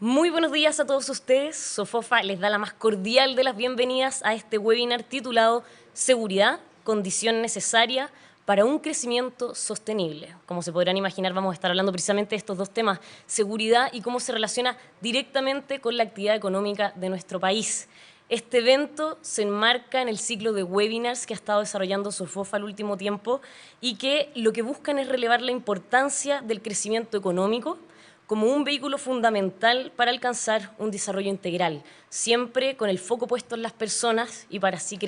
Muy buenos días a todos ustedes. Sofofa les da la más cordial de las bienvenidas a este webinar titulado Seguridad, condición necesaria para un crecimiento sostenible. Como se podrán imaginar, vamos a estar hablando precisamente de estos dos temas, seguridad y cómo se relaciona directamente con la actividad económica de nuestro país. Este evento se enmarca en el ciclo de webinars que ha estado desarrollando Sofofa el último tiempo y que lo que buscan es relevar la importancia del crecimiento económico como un vehículo fundamental para alcanzar un desarrollo integral, siempre con el foco puesto en las personas y para así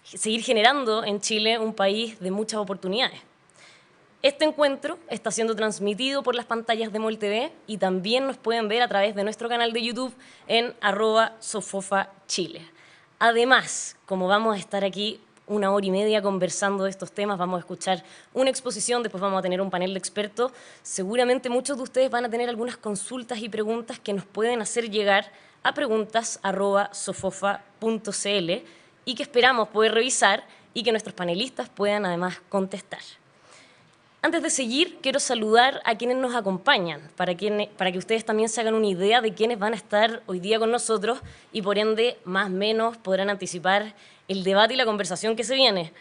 seguir generando en Chile un país de muchas oportunidades. Este encuentro está siendo transmitido por las pantallas de MOL TV y también nos pueden ver a través de nuestro canal de YouTube en @sofofachile. Además, como vamos a estar aquí 1 hora y media conversando de estos temas, vamos a escuchar una exposición, después vamos a tener un panel de expertos. Seguramente muchos de ustedes van a tener algunas consultas y preguntas que nos pueden hacer llegar a preguntas@sofofa.cl y que esperamos poder revisar y que nuestros panelistas puedan además contestar. Antes de seguir, quiero saludar a quienes nos acompañan, para que ustedes también se hagan una idea de quiénes van a estar hoy día con nosotros y por ende, más o menos, podrán anticipar el debate y la conversación que se viene.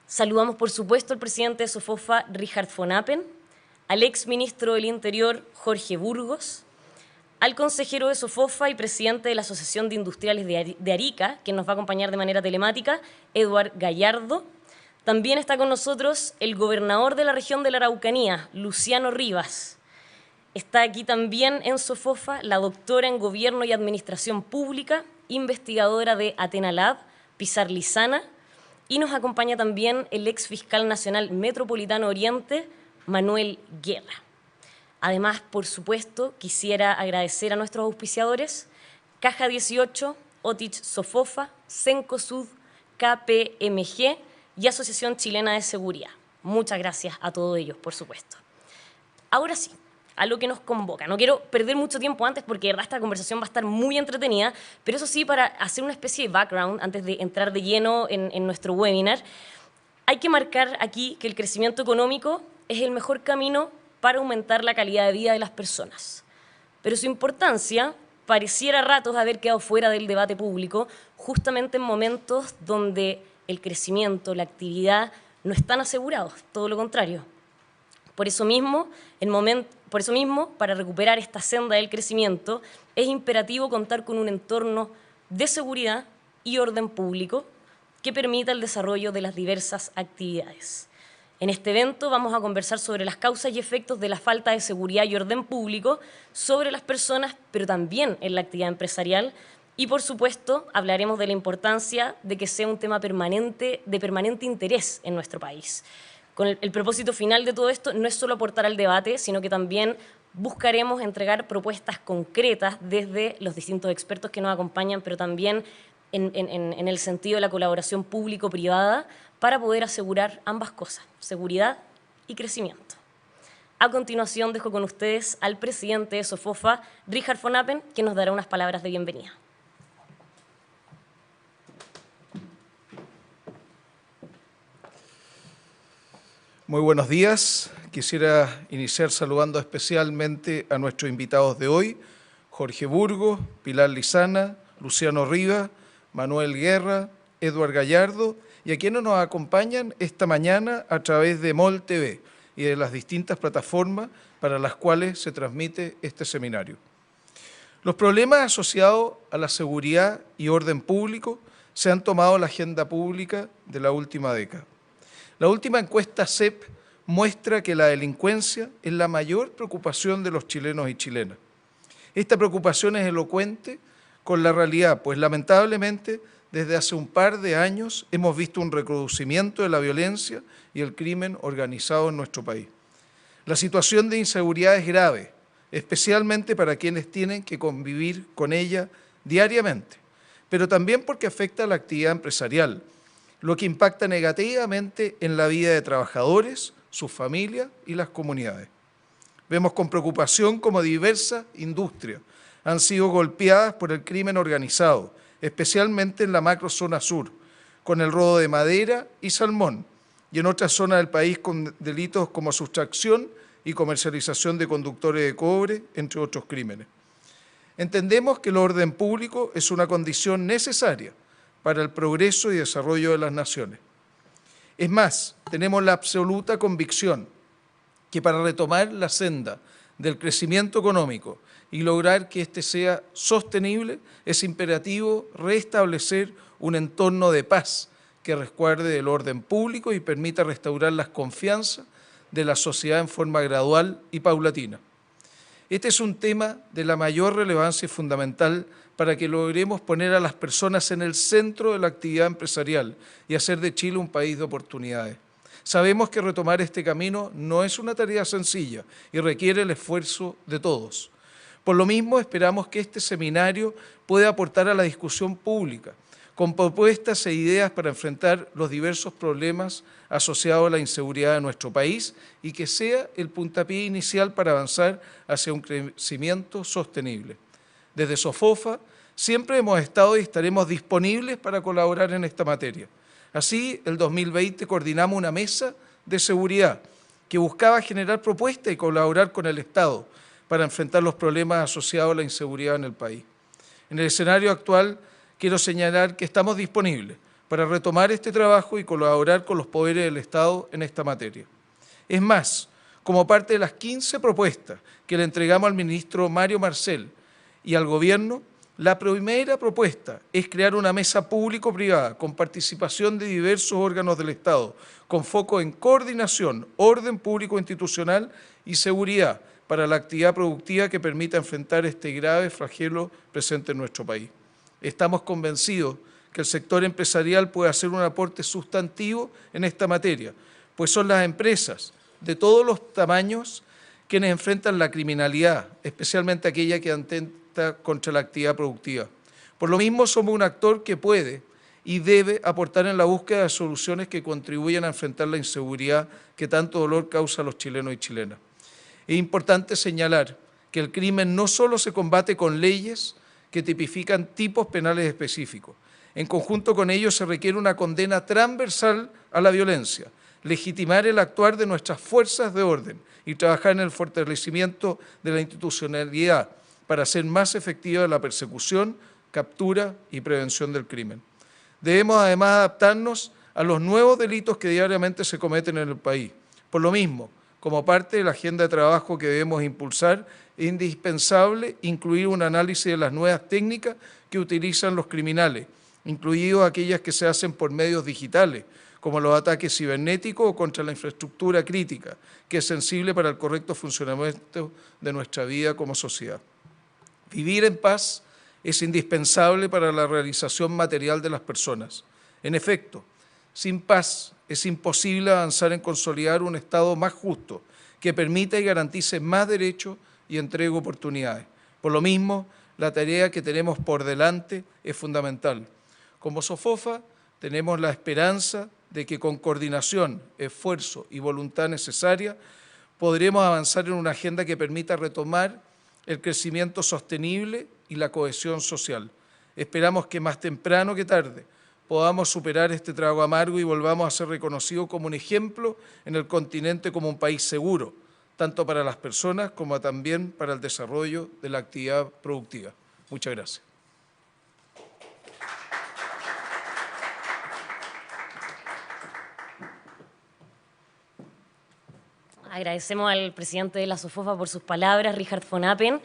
Saludamos, por supuesto, al presidente de Sofofa, Richard von Appen, al exministro del Interior, Jorge Burgos, al consejero de Sofofa y presidente de la Asociación de Industriales de Arica, quien nos va a acompañar de manera telemática, Eduard Gallardo. También está con nosotros el gobernador de la región de la Araucanía, Luciano Rivas. Está aquí también en Sofofa la doctora en Gobierno y Administración Pública, investigadora de Athena Lab, Pizar Lizana, y nos acompaña también el ex fiscal nacional metropolitano Oriente, Manuel Guerra. Además, por supuesto, quisiera agradecer a nuestros auspiciadores, Caja 18, Otich Sofofa, Cencosud, KPMG y Asociación Chilena de Seguridad. Muchas gracias a todos ellos, por supuesto. Ahora sí, a lo que nos convoca. No quiero perder mucho tiempo antes porque esta conversación va a estar muy entretenida, pero eso sí, para hacer una especie de background, antes de entrar de lleno en nuestro webinar, hay que marcar aquí que el crecimiento económico es el mejor camino para aumentar la calidad de vida de las personas. Pero su importancia pareciera a ratos haber quedado fuera del debate público, justamente en momentos donde el crecimiento, la actividad no están asegurados, todo lo contrario. Por eso mismo, para recuperar esta senda del crecimiento, es imperativo contar con un entorno de seguridad y orden público que permita el desarrollo de las diversas actividades. En este evento vamos a conversar sobre las causas y efectos de la falta de seguridad y orden público sobre las personas, pero también en la actividad empresarial. Y, por supuesto, hablaremos de la importancia de que sea un tema de permanente interés en nuestro país. Con el propósito final de todo esto no es solo aportar al debate, sino que también buscaremos entregar propuestas concretas desde los distintos expertos que nos acompañan, pero también en el sentido de la colaboración público-privada para poder asegurar ambas cosas, seguridad y crecimiento. A continuación dejo con ustedes al presidente de Sofofa, Richard von Appen, que nos dará unas palabras de bienvenida. Muy buenos días. Quisiera iniciar saludando especialmente a nuestros invitados de hoy, Jorge Burgos, Pilar Lizana, Luciano Rivas, Manuel Guerra, Eduard Gallardo y a quienes nos acompañan esta mañana a través de MOL TV y de las distintas plataformas para las cuales se transmite este seminario. Los problemas asociados a la seguridad y orden público se han tomado la agenda pública de la última década. La última encuesta CEP muestra que la delincuencia es la mayor preocupación de los chilenos y chilenas. Esta preocupación es elocuente con la realidad, pues lamentablemente desde hace un par de años hemos visto un recrudecimiento de la violencia y el crimen organizado en nuestro país. La situación de inseguridad es grave, especialmente para quienes tienen que convivir con ella diariamente, pero también porque afecta a la actividad empresarial, lo que impacta negativamente en la vida de trabajadores, sus familias y las comunidades. Vemos con preocupación cómo diversas industrias han sido golpeadas por el crimen organizado, especialmente en la macrozona sur, con el robo de madera y salmón, y en otras zonas del país con delitos como sustracción y comercialización de conductores de cobre, entre otros crímenes. Entendemos que el orden público es una condición necesaria para el progreso y desarrollo de las naciones. Es más, tenemos la absoluta convicción que para retomar la senda del crecimiento económico y lograr que éste sea sostenible, es imperativo restablecer un entorno de paz que resguarde el orden público y permita restaurar las confianzas de la sociedad en forma gradual y paulatina. Este es un tema de la mayor relevancia y fundamental para que logremos poner a las personas en el centro de la actividad empresarial y hacer de Chile un país de oportunidades. Sabemos que retomar este camino no es una tarea sencilla y requiere el esfuerzo de todos. Por lo mismo, esperamos que este seminario pueda aportar a la discusión pública con propuestas e ideas para enfrentar los diversos problemas asociados a la inseguridad de nuestro país y que sea el puntapié inicial para avanzar hacia un crecimiento sostenible. Desde SOFOFA siempre hemos estado y estaremos disponibles para colaborar en esta materia. Así, el 2020 coordinamos una mesa de seguridad que buscaba generar propuestas y colaborar con el Estado para enfrentar los problemas asociados a la inseguridad en el país. En el escenario actual, quiero señalar que estamos disponibles para retomar este trabajo y colaborar con los poderes del Estado en esta materia. Es más, como parte de las 15 propuestas que le entregamos al ministro Mario Marcel y al Gobierno, la primera propuesta es crear una mesa público-privada con participación de diversos órganos del Estado, con foco en coordinación, orden público institucional y seguridad para la actividad productiva que permita enfrentar este grave flagelo presente en nuestro país. Estamos convencidos que el sector empresarial puede hacer un aporte sustantivo en esta materia, pues son las empresas de todos los tamaños quienes enfrentan la criminalidad, especialmente aquella que atenta contra la actividad productiva. Por lo mismo, somos un actor que puede y debe aportar en la búsqueda de soluciones que contribuyan a enfrentar la inseguridad que tanto dolor causa a los chilenos y chilenas. Es importante señalar que el crimen no solo se combate con leyes que tipifican tipos penales específicos. En conjunto con ello se requiere una condena transversal a la violencia, legitimar el actuar de nuestras fuerzas de orden y trabajar en el fortalecimiento de la institucionalidad para hacer más efectiva la persecución, captura y prevención del crimen. Debemos además adaptarnos a los nuevos delitos que diariamente se cometen en el país. Por lo mismo, como parte de la agenda de trabajo que debemos impulsar, es indispensable incluir un análisis de las nuevas técnicas que utilizan los criminales, incluidos aquellas que se hacen por medios digitales, como los ataques cibernéticos o contra la infraestructura crítica, que es sensible para el correcto funcionamiento de nuestra vida como sociedad. Vivir en paz es indispensable para la realización material de las personas. En efecto, sin paz es imposible avanzar en consolidar un Estado más justo, que permita y garantice más derechos y entregue oportunidades. Por lo mismo, la tarea que tenemos por delante es fundamental. Como SOFOFA, tenemos la esperanza de que con coordinación, esfuerzo y voluntad necesaria, podremos avanzar en una agenda que permita retomar el crecimiento sostenible y la cohesión social. Esperamos que más temprano que tarde podamos superar este trago amargo y volvamos a ser reconocidos como un ejemplo en el continente como un país seguro, tanto para las personas como también para el desarrollo de la actividad productiva. Muchas gracias. Agradecemos al presidente de la SOFOFA por sus palabras, Richard von Appen.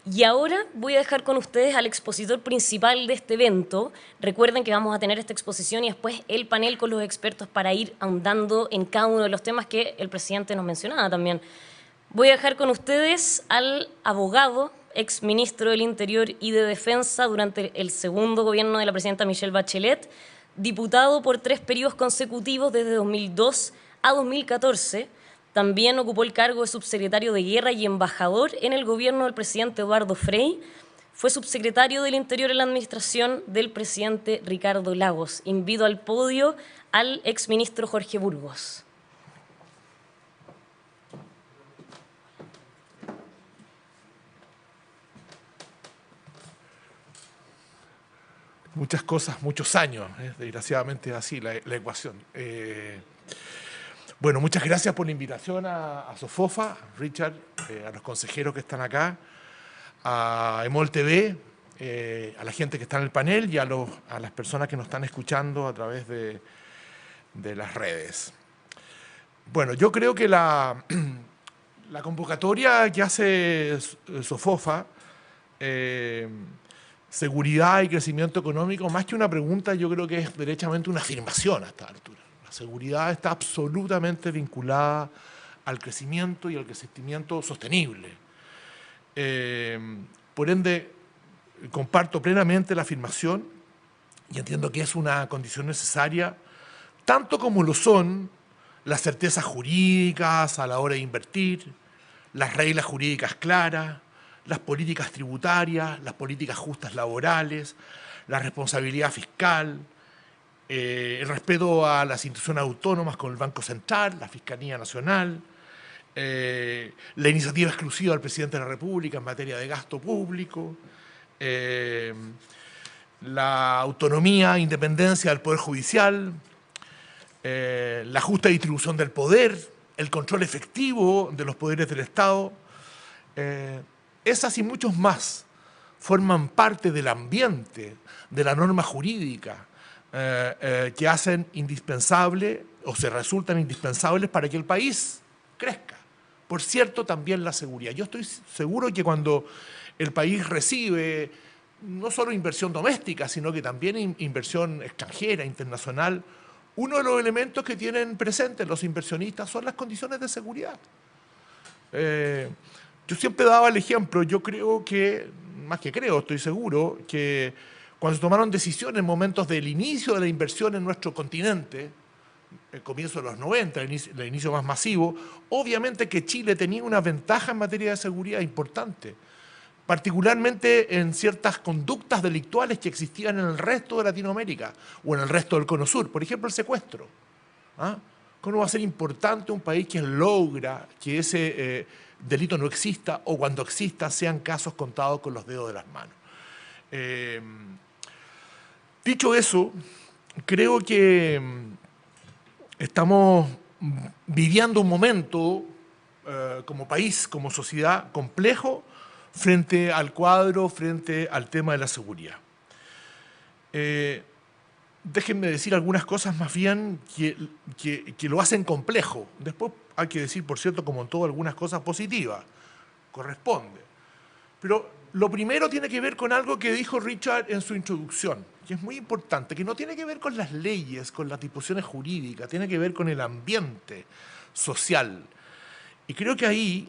Y ahora voy a dejar con ustedes al expositor principal de este evento. Recuerden que vamos a tener esta exposición y después el panel con los expertos para ir ahondando en cada uno de los temas que el presidente nos mencionaba también. Voy a dejar con ustedes al abogado, exministro del Interior y de Defensa durante el segundo gobierno de la presidenta Michelle Bachelet, diputado por 3 periodos consecutivos desde 2002 a 2014, también ocupó el cargo de subsecretario de Guerra y embajador en el gobierno del presidente Eduardo Frei. Fue subsecretario del Interior en la administración del presidente Ricardo Lagos. Invito al podio al exministro Jorge Burgos. Muchas cosas, muchos años, desgraciadamente es así la ecuación. Bueno, muchas gracias por la invitación a SOFOFA, Richard, a los consejeros que están acá, a Emol TV, a la gente que está en el panel y a las personas que nos están escuchando a través de las redes. Bueno, yo creo que la convocatoria que hace SOFOFA, seguridad y crecimiento económico, más que una pregunta, yo creo que es derechamente una afirmación a esta altura. La seguridad está absolutamente vinculada al crecimiento y al crecimiento sostenible. Por ende, comparto plenamente la afirmación y entiendo que es una condición necesaria, tanto como lo son las certezas jurídicas a la hora de invertir, las reglas jurídicas claras, las políticas tributarias, las políticas justas laborales, la responsabilidad fiscal, el respeto a las instituciones autónomas como el Banco Central, la Fiscalía Nacional, la iniciativa exclusiva del Presidente de la República en materia de gasto público, la autonomía e independencia del Poder Judicial, la justa distribución del poder, el control efectivo de los poderes del Estado. Esas y muchos más forman parte del ambiente, de la norma jurídica, que hacen indispensable o se resultan indispensables para que el país crezca. Por cierto, también la seguridad. Yo estoy seguro que cuando el país recibe no solo inversión doméstica, sino que también inversión extranjera, internacional, uno de los elementos que tienen presentes los inversionistas son las condiciones de seguridad. Yo siempre daba el ejemplo, yo creo que, más que creo, estoy seguro, que cuando se tomaron decisiones en momentos del inicio de la inversión en nuestro continente, el comienzo de los 90, el inicio más masivo, obviamente que Chile tenía una ventaja en materia de seguridad importante, particularmente en ciertas conductas delictuales que existían en el resto de Latinoamérica o en el resto del Cono Sur, por ejemplo el secuestro. ¿Cómo va a ser importante un país que logra que ese delito no exista o cuando exista sean casos contados con los dedos de las manos? Dicho eso, creo que estamos viviendo un momento como país, como sociedad, complejo frente al cuadro, frente al tema de la seguridad. Déjenme decir algunas cosas más bien que lo hacen complejo. Después hay que decir, por cierto, como en todo, algunas cosas positivas. Corresponde. Pero lo primero tiene que ver con algo que dijo Richard en su introducción, que es muy importante, que no tiene que ver con las leyes, con las disposiciones jurídicas, tiene que ver con el ambiente social. Y creo que ahí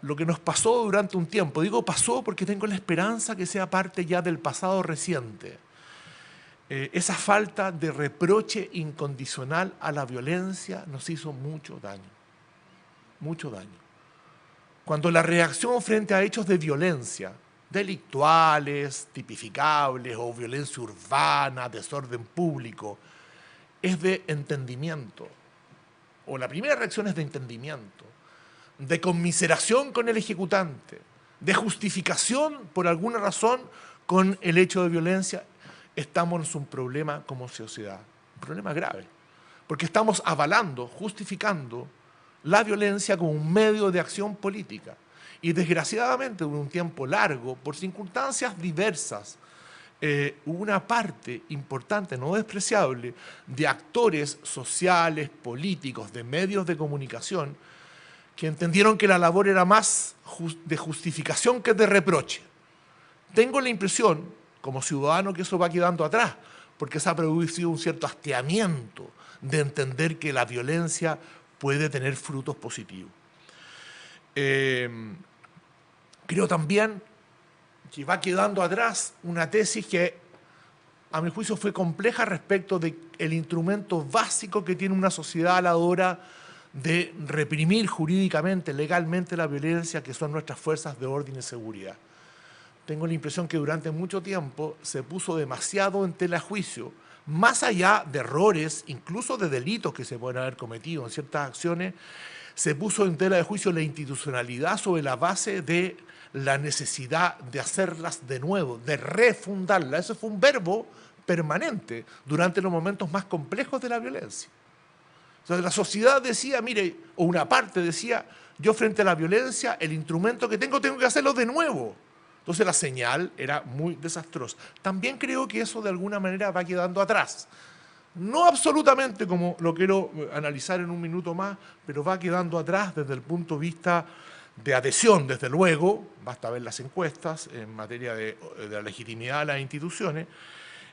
lo que nos pasó durante un tiempo, digo pasó porque tengo la esperanza que sea parte ya del pasado reciente, esa falta de reproche incondicional a la violencia nos hizo mucho daño, mucho daño. Cuando la reacción frente a hechos de violencia, delictuales, tipificables o violencia urbana, desorden público, es de entendimiento, o la primera reacción es de entendimiento, de conmiseración con el ejecutante, de justificación por alguna razón con el hecho de violencia, estamos en un problema como sociedad, un problema grave, porque estamos avalando, justificando la violencia como un medio de acción política. Y desgraciadamente, en un tiempo largo, por circunstancias diversas, una parte importante, no despreciable, de actores sociales, políticos, de medios de comunicación, que entendieron que la labor era más de justificación que de reproche. Tengo la impresión, como ciudadano, que eso va quedando atrás, porque se ha producido un cierto hastiamiento de entender que la violencia puede tener frutos positivos. Creo también que va quedando atrás una tesis que, a mi juicio, fue compleja respecto del instrumento básico que tiene una sociedad a la hora de reprimir jurídicamente, legalmente la violencia, que son nuestras fuerzas de orden y seguridad. Tengo la impresión que durante mucho tiempo se puso demasiado en tela de juicio, más allá de errores, incluso de delitos que se pueden haber cometido en ciertas acciones, se puso en tela de juicio la institucionalidad sobre la base de la necesidad de hacerlas de nuevo, de refundarlas. Eso fue un verbo permanente durante los momentos más complejos de la violencia. O sea, la sociedad decía, mire, o una parte decía, yo frente a la violencia, el instrumento que tengo que hacerlo de nuevo. Entonces la señal era muy desastrosa. También creo que eso de alguna manera va quedando atrás. No absolutamente, como lo quiero analizar en un minuto más, pero va quedando atrás desde el punto de vista de adhesión, desde luego, basta ver las encuestas en materia de la legitimidad de las instituciones.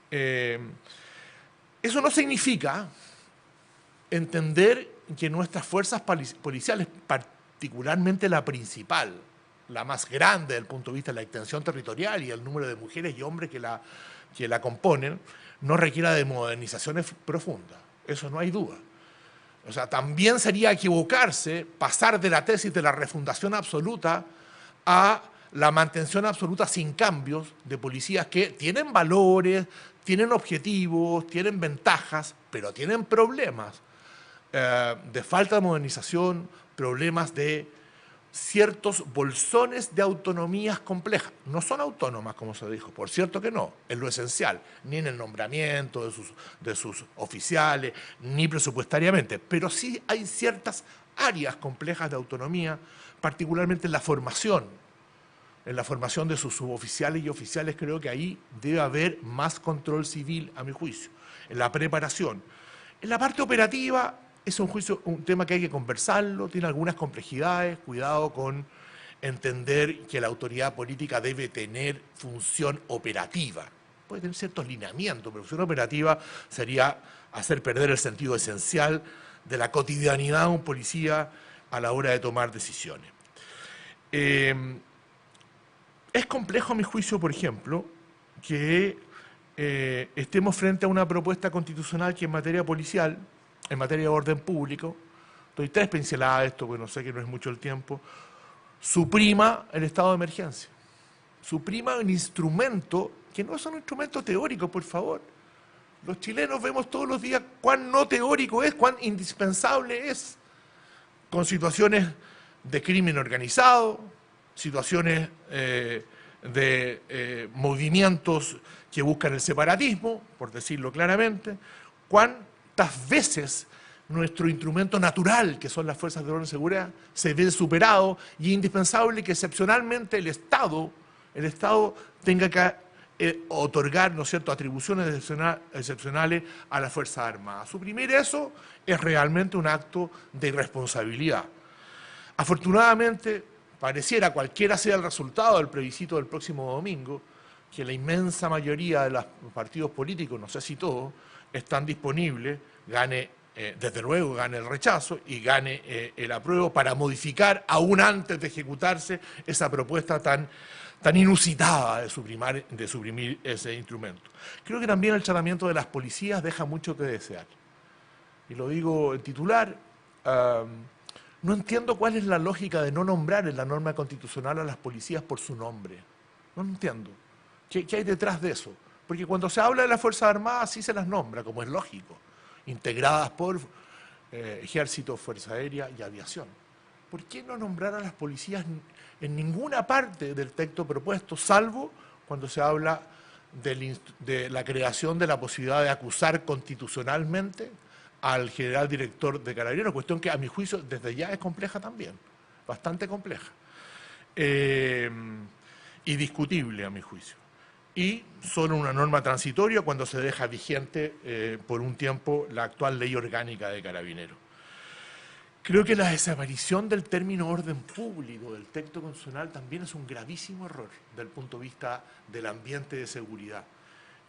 Eso no significa entender que nuestras fuerzas policiales, particularmente la principal, la más grande desde el punto de vista de la extensión territorial y el número de mujeres y hombres que la componen, no requiera de modernizaciones profundas. Eso no hay duda. O sea, también sería equivocarse pasar de la tesis de la refundación absoluta a la mantención absoluta sin cambios de policías que tienen valores, tienen objetivos, tienen ventajas, pero tienen problemas de falta de modernización, problemas de ciertos bolsones de autonomías complejas. No son autónomas, como se dijo, por cierto que no, es lo esencial, ni en el nombramiento de sus oficiales, ni presupuestariamente, pero sí hay ciertas áreas complejas de autonomía, particularmente en la formación de sus suboficiales y oficiales. Creo que ahí debe haber más control civil, a mi juicio, en la preparación. En la parte operativa, es un tema que hay que conversarlo, tiene algunas complejidades, cuidado con entender que la autoridad política debe tener función operativa. Puede tener ciertos lineamientos, pero función operativa sería hacer perder el sentido esencial de la cotidianidad de un policía a la hora de tomar decisiones. Es complejo, a mi juicio, por ejemplo, que estemos frente a una propuesta constitucional que en materia policial, en materia de orden público, doy 3 pinceladas de esto, porque no sé que no es mucho el tiempo, suprima el estado de emergencia. Suprima un instrumento que no es un instrumento teórico, por favor. Los chilenos vemos todos los días cuán no teórico es, cuán indispensable es, con situaciones de crimen organizado, situaciones de movimientos que buscan el separatismo, por decirlo claramente, cuántas veces nuestro instrumento natural, que son las fuerzas de orden y seguridad, se ve superado, y es indispensable que excepcionalmente el Estado tenga que otorgar, ¿no es cierto?, atribuciones excepcionales a las Fuerzas Armadas. Suprimir eso es realmente un acto de irresponsabilidad. Afortunadamente, pareciera, cualquiera sea el resultado del plebiscito del próximo domingo, que la inmensa mayoría de los partidos políticos, no sé si todos, están disponibles, desde luego gane el rechazo y gane el apruebo para modificar, aún antes de ejecutarse, esa propuesta tan inusitada de suprimir ese instrumento. Creo que también el tratamiento de las policías deja mucho que desear. Y lo digo en titular, no entiendo cuál es la lógica de no nombrar en la norma constitucional a las policías por su nombre. No entiendo. ¿Qué hay detrás de eso? Porque cuando se habla de las Fuerzas Armadas sí se las nombra, como es lógico, integradas por Ejército, Fuerza Aérea y Aviación. ¿Por qué no nombrar a las policías en ninguna parte del texto propuesto, salvo cuando se habla de la creación de la posibilidad de acusar constitucionalmente al general director de Carabineros? Cuestión que a mi juicio desde ya es compleja también, bastante compleja y discutible a mi juicio. Y solo una norma transitoria cuando se deja vigente por un tiempo la actual ley orgánica de Carabineros. Creo que la desaparición del término orden público del texto constitucional también es un gravísimo error desde el punto de vista del ambiente de seguridad.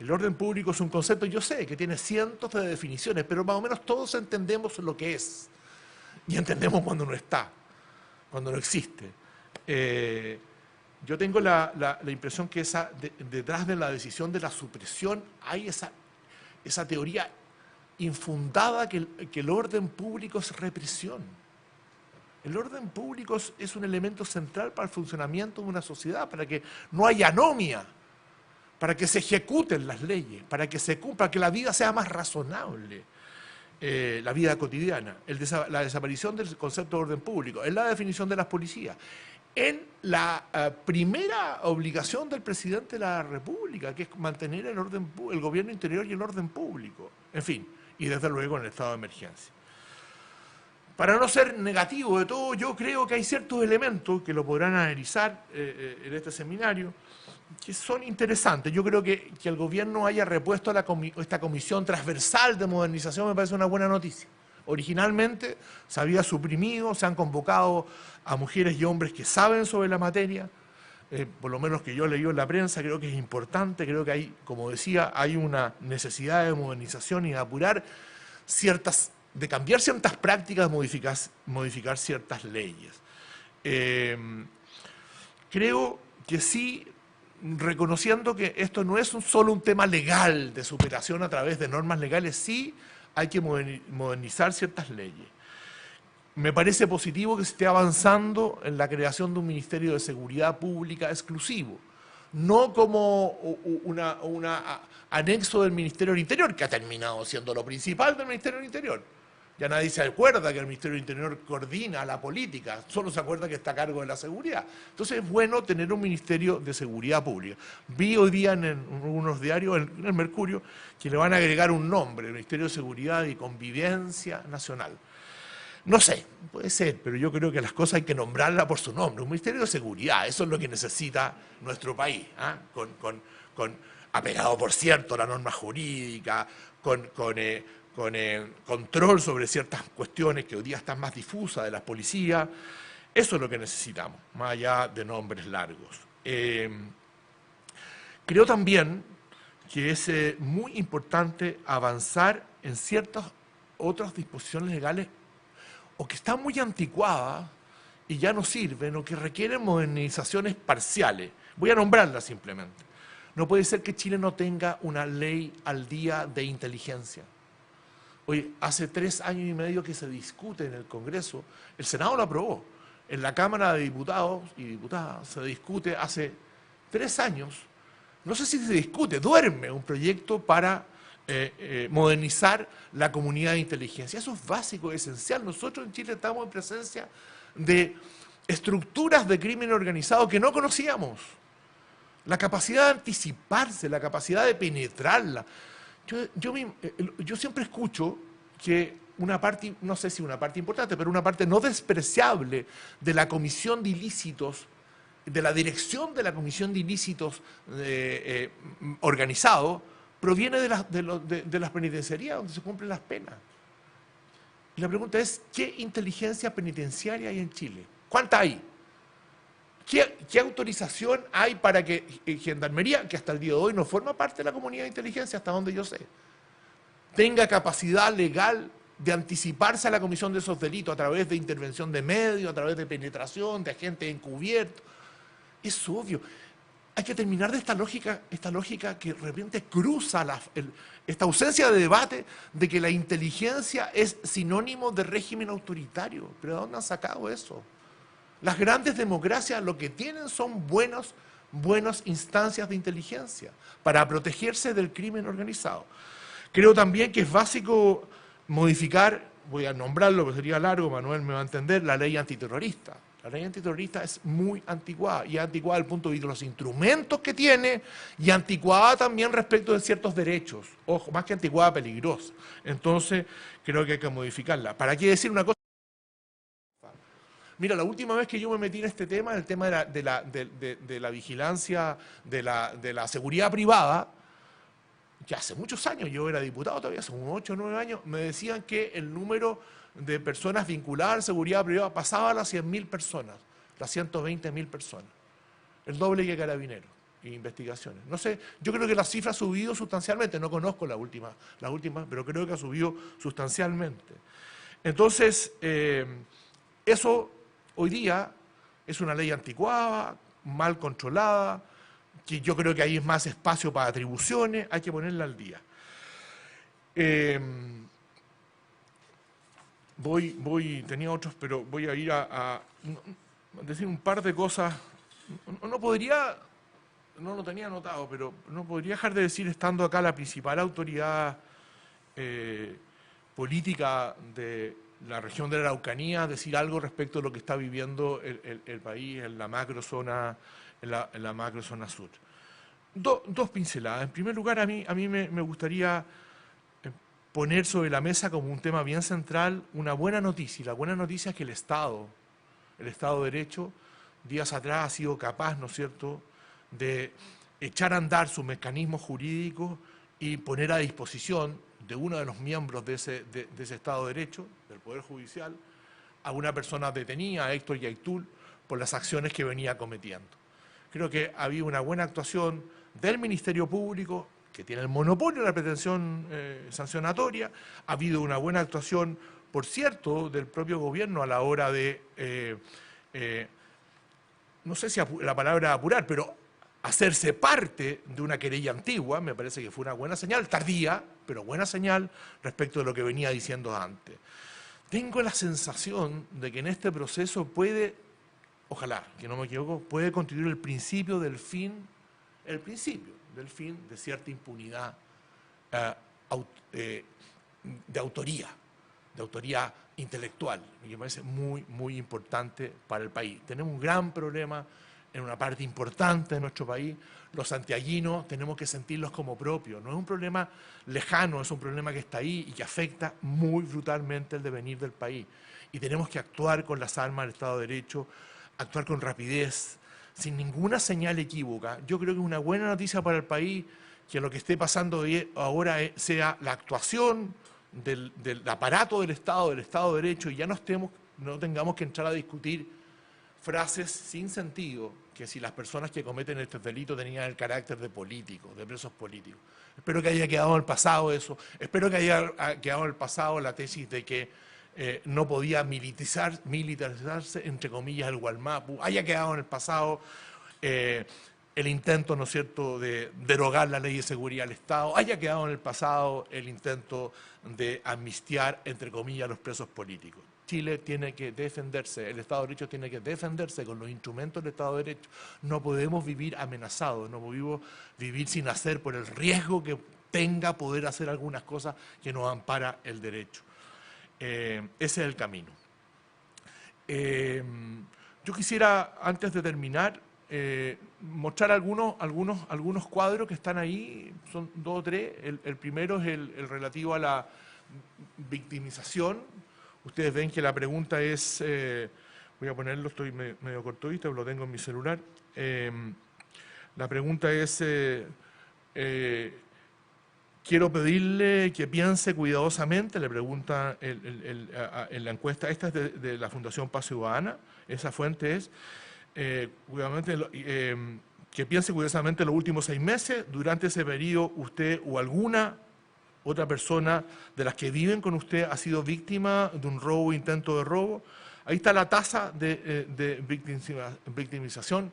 El orden público es un concepto, yo sé, que tiene cientos de definiciones, pero más o menos todos entendemos lo que es y entendemos cuando no está, cuando no existe. Yo tengo la impresión que detrás de la decisión de la supresión hay esa teoría infundada que el orden público es represión. El orden público es un elemento central para el funcionamiento de una sociedad, para que no haya anomia, para que se ejecuten las leyes, para que se cumpla, para que la vida sea más razonable, la vida cotidiana. La desaparición del concepto de orden público es la definición de las policías. En la primera obligación del presidente de la República, que es mantener el gobierno interior y el orden público. En fin, y desde luego en el estado de emergencia. Para no ser negativo de todo, yo creo que hay ciertos elementos que lo podrán analizar en este seminario, que son interesantes. Yo creo que el gobierno haya repuesto esta comisión transversal de modernización me parece una buena noticia. Originalmente se había suprimido, se han convocado a mujeres y hombres que saben sobre la materia, por lo menos que yo leí en la prensa, creo que es importante, creo que hay, como decía, hay una necesidad de modernización y de apurar de cambiar ciertas prácticas, modificar ciertas leyes. Creo que sí, reconociendo que esto no es solo un tema legal de superación a través de normas legales, sí hay que modernizar ciertas leyes. Me parece positivo que se esté avanzando en la creación de un Ministerio de Seguridad Pública exclusivo, no como un anexo del Ministerio del Interior, que ha terminado siendo lo principal del Ministerio del Interior. Ya nadie se acuerda que el Ministerio del Interior coordina la política, solo se acuerda que está a cargo de la seguridad. Entonces es bueno tener un Ministerio de Seguridad Pública. Vi hoy día en unos diarios, en el Mercurio, que le van a agregar un nombre, el Ministerio de Seguridad y Convivencia Nacional. No sé, puede ser, pero yo creo que las cosas hay que nombrarlas por su nombre. Un Ministerio de Seguridad, eso es lo que necesita nuestro país, apegado, por cierto, a la norma jurídica, con control sobre ciertas cuestiones que hoy día están más difusas de las policías. Eso es lo que necesitamos, más allá de nombres largos. Creo también que es muy importante avanzar en ciertas otras disposiciones legales o que están muy anticuadas y ya no sirven o que requieren modernizaciones parciales. Voy a nombrarlas simplemente. No puede ser que Chile no tenga una ley al día de inteligencia. Hoy, hace 3 años y medio que se discute en el Congreso, el Senado lo aprobó. En la Cámara de Diputados y Diputadas se discute hace 3 años, no sé si se discute, duerme un proyecto para modernizar la comunidad de inteligencia. Eso es básico, esencial. Nosotros en Chile estamos en presencia de estructuras de crimen organizado que no conocíamos. La capacidad de anticiparse, la capacidad de penetrarla. Yo siempre escucho que una parte, no sé si una parte importante, pero una parte no despreciable de la comisión de ilícitos, de la dirección de la comisión de ilícitos organizado, proviene de las penitenciarías donde se cumplen las penas. Y la pregunta es, ¿qué inteligencia penitenciaria hay en Chile? ¿Cuánta hay? ¿Qué autorización hay para que Gendarmería, que hasta el día de hoy no forma parte de la comunidad de inteligencia, hasta donde yo sé, tenga capacidad legal de anticiparse a la comisión de esos delitos a través de intervención de medios, a través de penetración, de agentes encubiertos? Es obvio. Hay que terminar de esta lógica que de repente cruza esta ausencia de debate de que la inteligencia es sinónimo de régimen autoritario. ¿Pero de dónde han sacado eso? Las grandes democracias lo que tienen son buenas instancias de inteligencia para protegerse del crimen organizado. Creo también que es básico modificar, voy a nombrarlo, pero sería largo, Manuel me va a entender, la ley antiterrorista. La ley antiterrorista es muy anticuada, y anticuada desde el punto de vista de los instrumentos que tiene, y anticuada también respecto de ciertos derechos. Ojo, más que anticuada, peligrosa. Entonces, creo que hay que modificarla. ¿Para qué decir una cosa? Mira, la última vez que yo me metí en este tema, el tema de la vigilancia, de la seguridad privada, que hace muchos años, yo era diputado todavía, hace unos 8 o 9 años, me decían que el número de personas vinculadas a seguridad privada pasaba a las 100.000 personas, las 120.000 personas, el doble que Carabineros y investigaciones. No sé, yo creo que la cifra ha subido sustancialmente, no conozco la última, pero creo que ha subido sustancialmente. Entonces, eso hoy día es una ley anticuada, mal controlada, que yo creo que hay más espacio para atribuciones, hay que ponerla al día. Tenía otros, pero voy a ir a decir un par de cosas. No lo tenía anotado, pero no podría dejar de decir, estando acá la principal autoridad política de la región de la Araucanía, decir algo respecto a lo que está viviendo el país en la macrozona sur. Dos pinceladas. En primer lugar, a mí me gustaría poner sobre la mesa como un tema bien central una buena noticia. Y la buena noticia es que el Estado de Derecho, días atrás ha sido capaz, ¿no es cierto?, de echar a andar sus mecanismos jurídicos y poner a disposición de uno de los miembros de ese Estado de Derecho, del Poder Judicial, a una persona detenida, a Héctor Yaitul, por las acciones que venía cometiendo. Creo que ha habido una buena actuación del Ministerio Público, que tiene el monopolio de la pretensión sancionatoria. Ha habido una buena actuación, por cierto, del propio gobierno a la hora de, no sé si la palabra apurar, pero hacerse parte de una querella antigua. Me parece que fue una buena señal, tardía, pero buena señal respecto de lo que venía diciendo antes. Tengo la sensación de que en este proceso puede, ojalá, que no me equivoco, puede constituir el principio del fin de cierta impunidad de autoría intelectual, y que me parece muy, muy importante para el país. Tenemos un gran problema en una parte importante de nuestro país. Los santiaguinos tenemos que sentirlos como propios. No es un problema lejano, es un problema que está ahí y que afecta muy brutalmente el devenir del país. Y tenemos que actuar con las armas del Estado de Derecho, actuar con rapidez, sin ninguna señal equívoca. Yo creo que es una buena noticia para el país que lo que esté pasando ahora sea la actuación del aparato del Estado de Derecho, y ya no tengamos que entrar a discutir frases sin sentido, que si las personas que cometen estos delitos tenían el carácter de políticos, de presos políticos. Espero que haya quedado en el pasado eso. Espero que haya quedado en el pasado la tesis de que no podía militarizarse, entre comillas, el Gualmapu. Haya quedado en el pasado el intento, ¿no es cierto?, de derogar la ley de seguridad del Estado. Haya quedado en el pasado el intento de amnistiar, entre comillas, a los presos políticos. Chile tiene que defenderse, el Estado de Derecho tiene que defenderse con los instrumentos del Estado de Derecho. No podemos vivir amenazados, no podemos vivir sin hacer por el riesgo que tenga poder hacer algunas cosas que nos ampara el derecho. Ese es el camino. Yo quisiera, antes de terminar, mostrar algunos cuadros que están ahí, son 2 o 3. El primero es el relativo a la victimización. Ustedes ven que la pregunta es, voy a ponerlo, estoy medio cortadito, lo tengo en mi celular. La pregunta es, quiero pedirle que piense cuidadosamente, le pregunta en la encuesta, esta es de la Fundación Paz Ciudadana, esa fuente es, que piense cuidadosamente los últimos 6 meses, durante ese periodo usted o alguna otra persona de las que viven con usted ha sido víctima de un robo o intento de robo. Ahí está la tasa de victimización,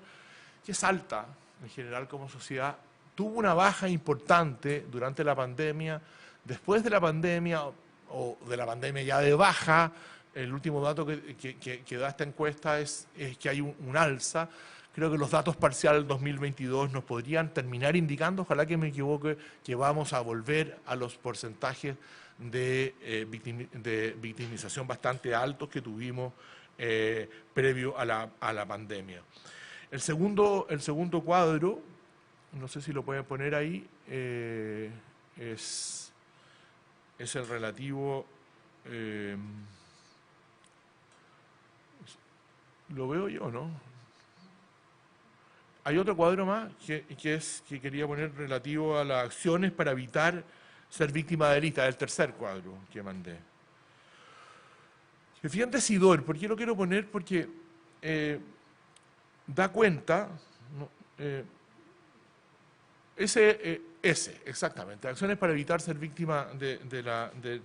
que es alta en general como sociedad. Tuvo una baja importante durante la pandemia. Después de la pandemia, o de la pandemia ya de baja, el último dato que da esta encuesta es que hay un alza. Creo que los datos parciales del 2022 nos podrían terminar indicando, ojalá que me equivoque, que vamos a volver a los porcentajes de victimización bastante altos que tuvimos previo a la pandemia. El segundo cuadro, no sé si lo pueden poner ahí, es el relativo... lo veo yo, ¿no? Hay otro cuadro más que quería poner relativo a las acciones para evitar ser víctima de delito, el tercer cuadro que mandé. Fíjate, Sidor, ¿por qué lo quiero poner? Porque da cuenta, exactamente, acciones para evitar ser víctima en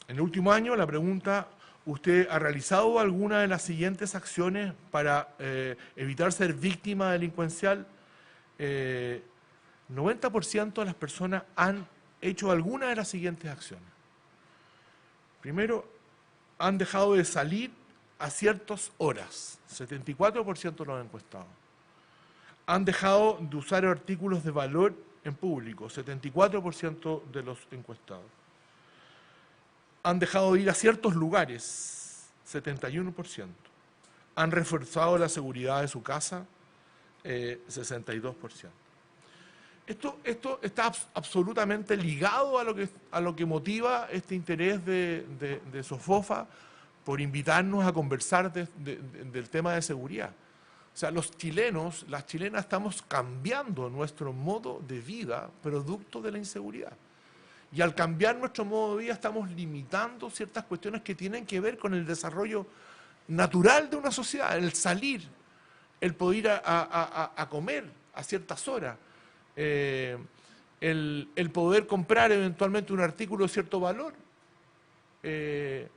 el último año. La pregunta: ¿usted ha realizado alguna de las siguientes acciones para evitar ser víctima delincuencial? 90% de las personas han hecho alguna de las siguientes acciones. Primero, han dejado de salir a ciertas horas, 74% de los encuestados. Han dejado de usar artículos de valor en público, 74% de los encuestados. Han dejado de ir a ciertos lugares, 71%. Han reforzado la seguridad de su casa, 62%. Esto está absolutamente ligado a lo que motiva este interés de SOFOFA por invitarnos a conversar del tema de seguridad. O sea, los chilenos, las chilenas estamos cambiando nuestro modo de vida producto de la inseguridad. Y al cambiar nuestro modo de vida estamos limitando ciertas cuestiones que tienen que ver con el desarrollo natural de una sociedad, el salir, el poder ir a comer a ciertas horas, el poder comprar eventualmente un artículo de cierto valor, el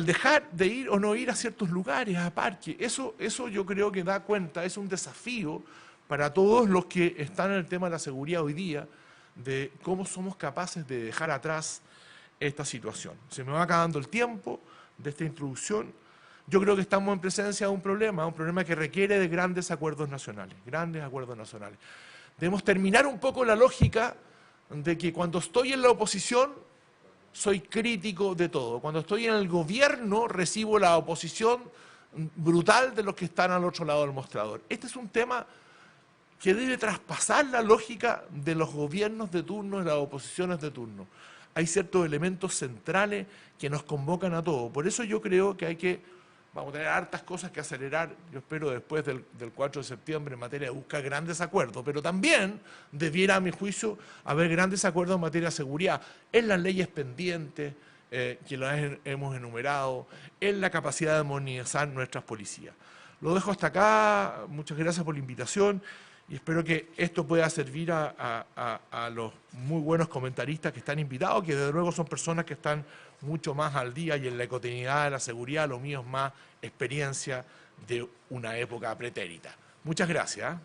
dejar de ir o no ir a ciertos lugares, a parques. Eso yo creo que da cuenta, es un desafío para todos los que están en el tema de la seguridad hoy día, de cómo somos capaces de dejar atrás esta situación. Se me va acabando el tiempo de esta introducción. Yo creo que estamos en presencia de un problema que requiere de grandes acuerdos nacionales, Debemos terminar un poco la lógica de que cuando estoy en la oposición soy crítico de todo. Cuando estoy en el gobierno recibo la oposición brutal de los que están al otro lado del mostrador. Este es un tema que debe traspasar la lógica de los gobiernos de turno y las oposiciones de turno. Hay ciertos elementos centrales que nos convocan a todos. Por eso yo creo que vamos a tener hartas cosas que acelerar, yo espero después del 4 de septiembre en materia de buscar grandes acuerdos, pero también debiera, a mi juicio, haber grandes acuerdos en materia de seguridad, en las leyes pendientes, que las hemos enumerado, en la capacidad de modernizar nuestras policías. Lo dejo hasta acá, muchas gracias por la invitación y espero que esto pueda servir a los muy buenos comentaristas que están invitados, que desde luego son personas que están mucho más al día y en la cotidianidad de la seguridad. Lo mío es más experiencia de una época pretérita. Muchas gracias.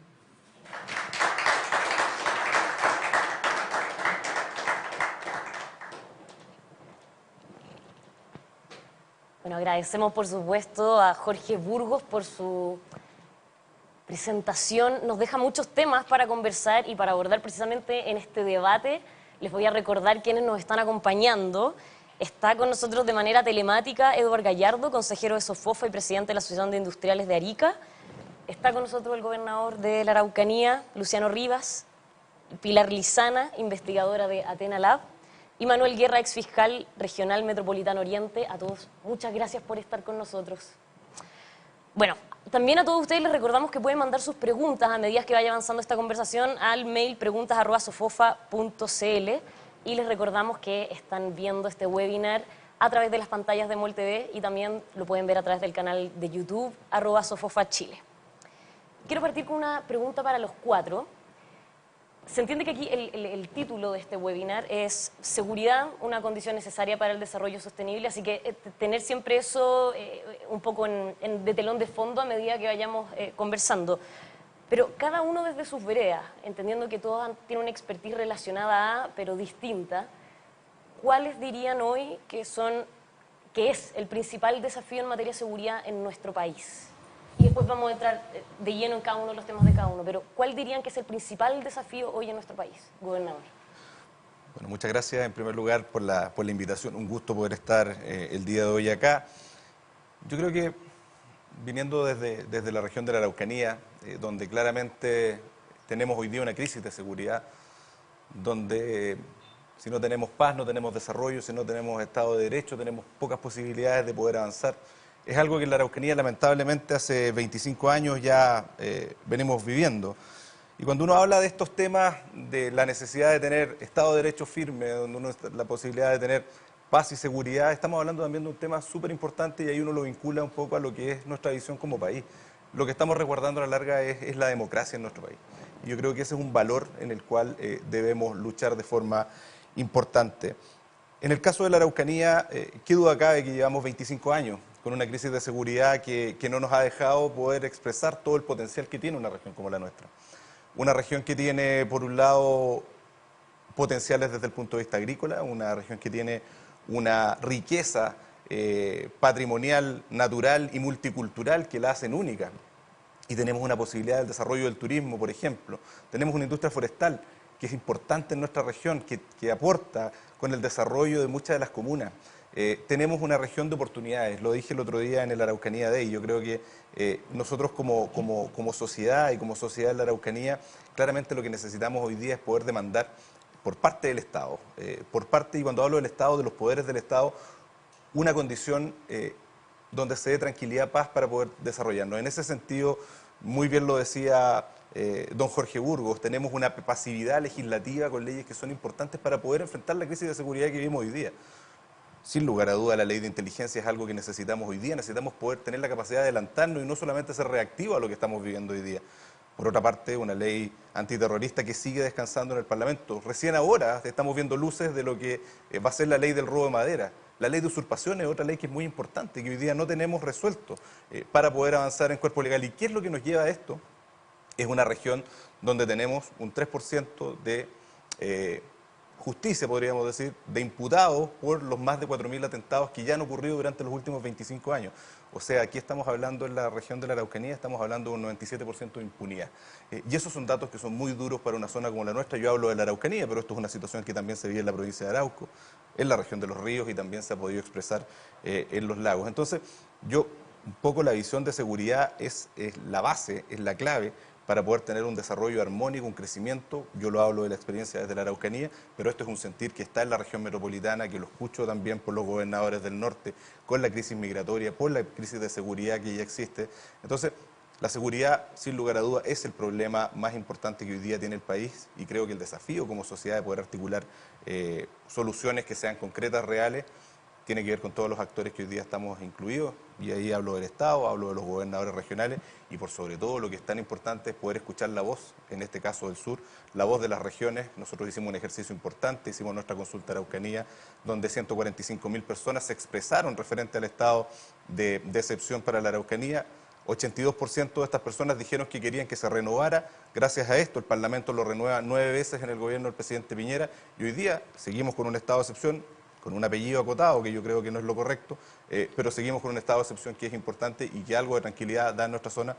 Bueno, agradecemos por supuesto a Jorge Burgos por su presentación. Nos deja muchos temas para conversar y para abordar precisamente en este debate. Les voy a recordar quiénes nos están acompañando. Está con nosotros de manera telemática Eduardo Gallardo, consejero de SOFOFA y presidente de la Asociación de Industriales de Arica. Está con nosotros el gobernador de la Araucanía, Luciano Rivas, Pilar Lizana, investigadora de Athena Lab, y Manuel Guerra, exfiscal regional metropolitano Oriente. A todos, muchas gracias por estar con nosotros. Bueno, también a todos ustedes les recordamos que pueden mandar sus preguntas a medida que vaya avanzando esta conversación al mail preguntas@sofofa.cl. Y les recordamos que están viendo este webinar a través de las pantallas de MOL TV y también lo pueden ver a través del canal de YouTube, @SOFOFAChile. Quiero partir con una pregunta para los cuatro. Se entiende que aquí el título de este webinar es Seguridad, una condición necesaria para el desarrollo sostenible, así que tener siempre eso un poco de telón de fondo a medida que vayamos conversando. Pero cada uno desde sus veredas, entendiendo que todos tienen una expertise relacionada a, pero distinta, ¿cuáles dirían hoy que es el principal desafío en materia de seguridad en nuestro país? Y después vamos a entrar de lleno en cada uno de los temas de cada uno, pero ¿cuál dirían que es el principal desafío hoy en nuestro país, gobernador? Bueno, muchas gracias en primer lugar por la invitación, un gusto poder estar el día de hoy acá. Yo creo que viniendo desde la región de la Araucanía, donde claramente tenemos hoy día una crisis de seguridad, donde si no tenemos paz, no tenemos desarrollo, si no tenemos Estado de Derecho, tenemos pocas posibilidades de poder avanzar. Es algo que en la Araucanía lamentablemente hace 25 años ya venimos viviendo. Y cuando uno habla de estos temas, de la necesidad de tener Estado de Derecho firme, donde uno está la posibilidad de tener paz y seguridad, estamos hablando también de un tema súper importante y ahí uno lo vincula un poco a lo que es nuestra visión como país. Lo que estamos resguardando a la larga es la democracia en nuestro país. Y yo creo que ese es un valor en el cual debemos luchar de forma importante. En el caso de la Araucanía, qué duda cabe que llevamos 25 años con una crisis de seguridad que no nos ha dejado poder expresar todo el potencial que tiene una región como la nuestra. Una región que tiene, por un lado, potenciales desde el punto de vista agrícola, una región que tiene una riqueza patrimonial, natural y multicultural que la hacen única. Y tenemos una posibilidad del desarrollo del turismo, por ejemplo. Tenemos una industria forestal que es importante en nuestra región, que aporta con el desarrollo de muchas de las comunas. tenemos una región de oportunidades, lo dije el otro día en el Araucanía Day, yo creo que nosotros como sociedad y como sociedad de la Araucanía, claramente lo que necesitamos hoy día es poder demandar por parte del Estado, y cuando hablo del Estado, de los poderes del Estado, una condición donde se dé tranquilidad, paz para poder desarrollarnos. En ese sentido, muy bien lo decía don Jorge Burgos, tenemos una pasividad legislativa con leyes que son importantes para poder enfrentar la crisis de seguridad que vivimos hoy día. Sin lugar a duda, la ley de inteligencia es algo que necesitamos hoy día, necesitamos poder tener la capacidad de adelantarnos y no solamente ser reactivos a lo que estamos viviendo hoy día. Por otra parte, una ley antiterrorista que sigue descansando en el Parlamento. Recién ahora estamos viendo luces de lo que va a ser la ley del robo de madera. La ley de usurpación es otra ley que es muy importante, que hoy día no tenemos resuelto para poder avanzar en cuerpo legal. ¿Y qué es lo que nos lleva a esto? Es una región donde tenemos un 3% de justicia, podríamos decir, de imputados por los más de 4.000 atentados que ya han ocurrido durante los últimos 25 años. O sea, aquí estamos hablando en la región de la Araucanía, estamos hablando de un 97% de impunidad. Y esos son datos que son muy duros para una zona como la nuestra. Yo hablo de la Araucanía, pero esto es una situación que también se vive en la provincia de Arauco, en la región de los ríos y también se ha podido expresar en los lagos. Entonces, un poco la visión de seguridad es la base, es la clave para poder tener un desarrollo armónico, un crecimiento. Yo lo hablo de la experiencia desde la Araucanía, pero esto es un sentir que está en la región metropolitana, que lo escucho también por los gobernadores del norte, con la crisis migratoria, por la crisis de seguridad que ya existe. Entonces, la seguridad, sin lugar a dudas, es el problema más importante que hoy día tiene el país y creo que el desafío como sociedad de poder articular soluciones que sean concretas, reales, tiene que ver con todos los actores que hoy día estamos incluidos, y ahí hablo del Estado, hablo de los gobernadores regionales, y por sobre todo lo que es tan importante es poder escuchar la voz, en este caso del sur, la voz de las regiones. Nosotros hicimos un ejercicio importante, hicimos nuestra consulta Araucanía, donde 145.000 personas se expresaron referente al estado de excepción para la Araucanía. 82% de estas personas dijeron que querían que se renovara. Gracias a esto, el Parlamento lo renueva 9 veces en el gobierno del presidente Piñera, y hoy día seguimos con un estado de excepción, con un apellido acotado, que yo creo que no es lo correcto, pero seguimos con un estado de excepción que es importante y que algo de tranquilidad da en nuestra zona.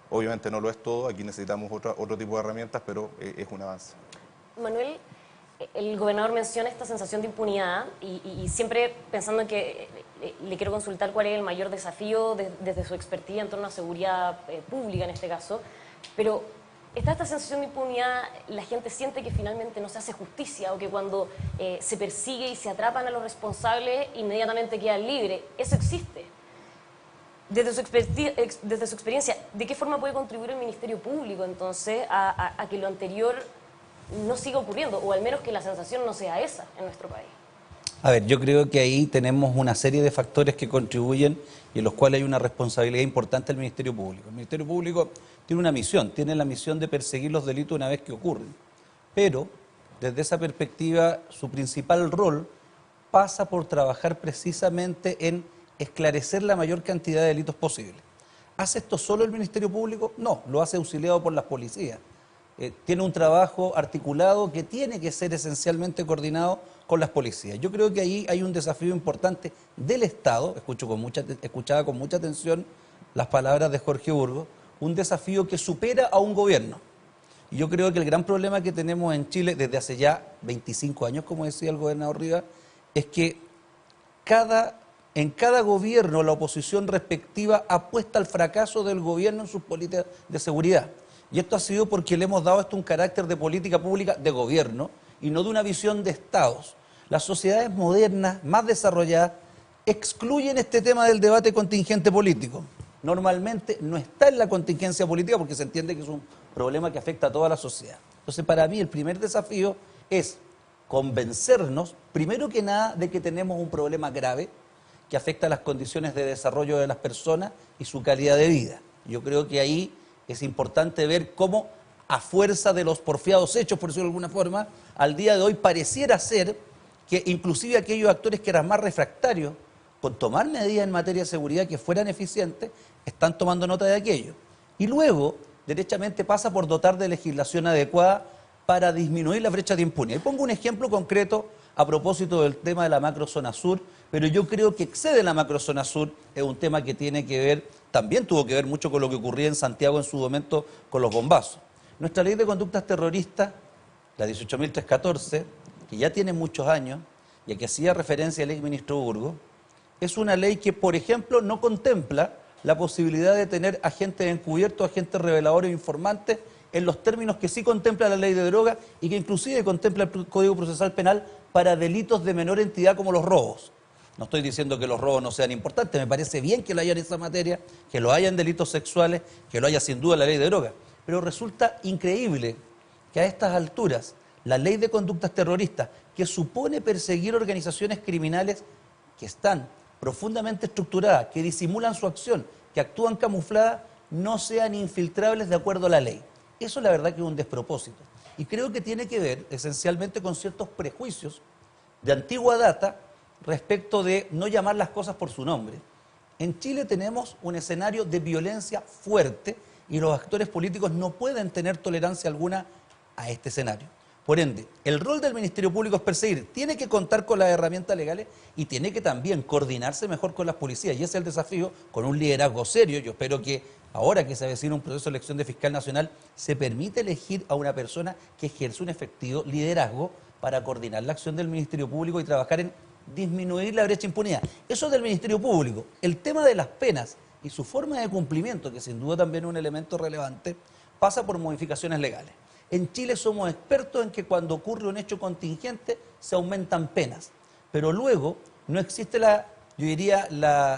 Obviamente no lo es todo, aquí necesitamos otro tipo de herramientas, pero es un avance. Manuel, el gobernador menciona esta sensación de impunidad y siempre pensando en que le quiero consultar cuál es el mayor desafío desde su expertise en torno a seguridad pública en este caso, pero está esta sensación de impunidad, la gente siente que finalmente no se hace justicia o que cuando se persigue y se atrapan a los responsables inmediatamente quedan libres. Eso existe. Desde su experiencia, ¿de qué forma puede contribuir el Ministerio Público entonces a que lo anterior no siga ocurriendo, o al menos que la sensación no sea esa en nuestro país? A ver, yo creo que ahí tenemos una serie de factores que contribuyen y en los cuales hay una responsabilidad importante del Ministerio Público. El Ministerio Público tiene una misión, tiene la misión de perseguir los delitos una vez que ocurren, pero desde esa perspectiva su principal rol pasa por trabajar precisamente en esclarecer la mayor cantidad de delitos posible. ¿Hace esto solo el Ministerio Público? No, lo hace auxiliado por las policías. Tiene un trabajo articulado que tiene que ser esencialmente coordinado con las policías. Yo creo que ahí hay un desafío importante del Estado, escuchaba con mucha atención las palabras de Jorge Burgos, un desafío que supera a un gobierno. Y yo creo que el gran problema que tenemos en Chile desde hace ya 25 años, como decía el gobernador Rivas, es que en cada gobierno la oposición respectiva apuesta al fracaso del gobierno en sus políticas de seguridad. Y esto ha sido porque le hemos dado un carácter de política pública de gobierno y no de una visión de estados. Las sociedades modernas, más desarrolladas, excluyen este tema del debate contingente político. Normalmente no está en la contingencia política porque se entiende que es un problema que afecta a toda la sociedad. Entonces, para mí el primer desafío es convencernos, primero que nada, de que tenemos un problema grave que afecta a las condiciones de desarrollo de las personas y su calidad de vida. Yo creo que ahí es importante ver cómo, a fuerza de los porfiados hechos, por decirlo de alguna forma, al día de hoy pareciera ser que inclusive aquellos actores que eran más refractarios con tomar medidas en materia de seguridad que fueran eficientes, están tomando nota de aquello. Y luego, derechamente, pasa por dotar de legislación adecuada para disminuir la brecha de impunidad. Y pongo un ejemplo concreto a propósito del tema de la macrozona sur, pero yo creo que excede la macrozona sur, es un tema que tiene que ver, también tuvo que ver mucho con lo que ocurría en Santiago en su momento con los bombazos. Nuestra ley de conductas terroristas, la 18.314, que ya tiene muchos años, y a que hacía referencia el exministro Burgos, es una ley que, por ejemplo, no contempla la posibilidad de tener agentes encubiertos, agentes reveladores o informantes en los términos que sí contempla la ley de droga y que inclusive contempla el Código Procesal Penal para delitos de menor entidad como los robos. No estoy diciendo que los robos no sean importantes, me parece bien que lo haya en esa materia, que lo haya en delitos sexuales, que lo haya sin duda en la ley de droga. Pero resulta increíble que a estas alturas la ley de conductas terroristas, que supone perseguir organizaciones criminales que están profundamente estructuradas, que disimulan su acción, que actúan camufladas, no sean infiltrables de acuerdo a la ley. Eso la verdad que es un despropósito. Y creo que tiene que ver esencialmente con ciertos prejuicios de antigua data respecto de no llamar las cosas por su nombre. En Chile tenemos un escenario de violencia fuerte y los actores políticos no pueden tener tolerancia alguna a este escenario. Por ende, el rol del Ministerio Público es perseguir, tiene que contar con las herramientas legales y tiene que también coordinarse mejor con las policías. Y ese es el desafío, con un liderazgo serio. Yo espero que ahora que se avecina un proceso de elección de fiscal nacional, se permite elegir a una persona que ejerce un efectivo liderazgo para coordinar la acción del Ministerio Público y trabajar en disminuir la brecha de impunidad. Eso es del Ministerio Público. El tema de las penas y su forma de cumplimiento, que sin duda también es un elemento relevante, pasa por modificaciones legales. En Chile somos expertos en que cuando ocurre un hecho contingente se aumentan penas, pero luego no existe la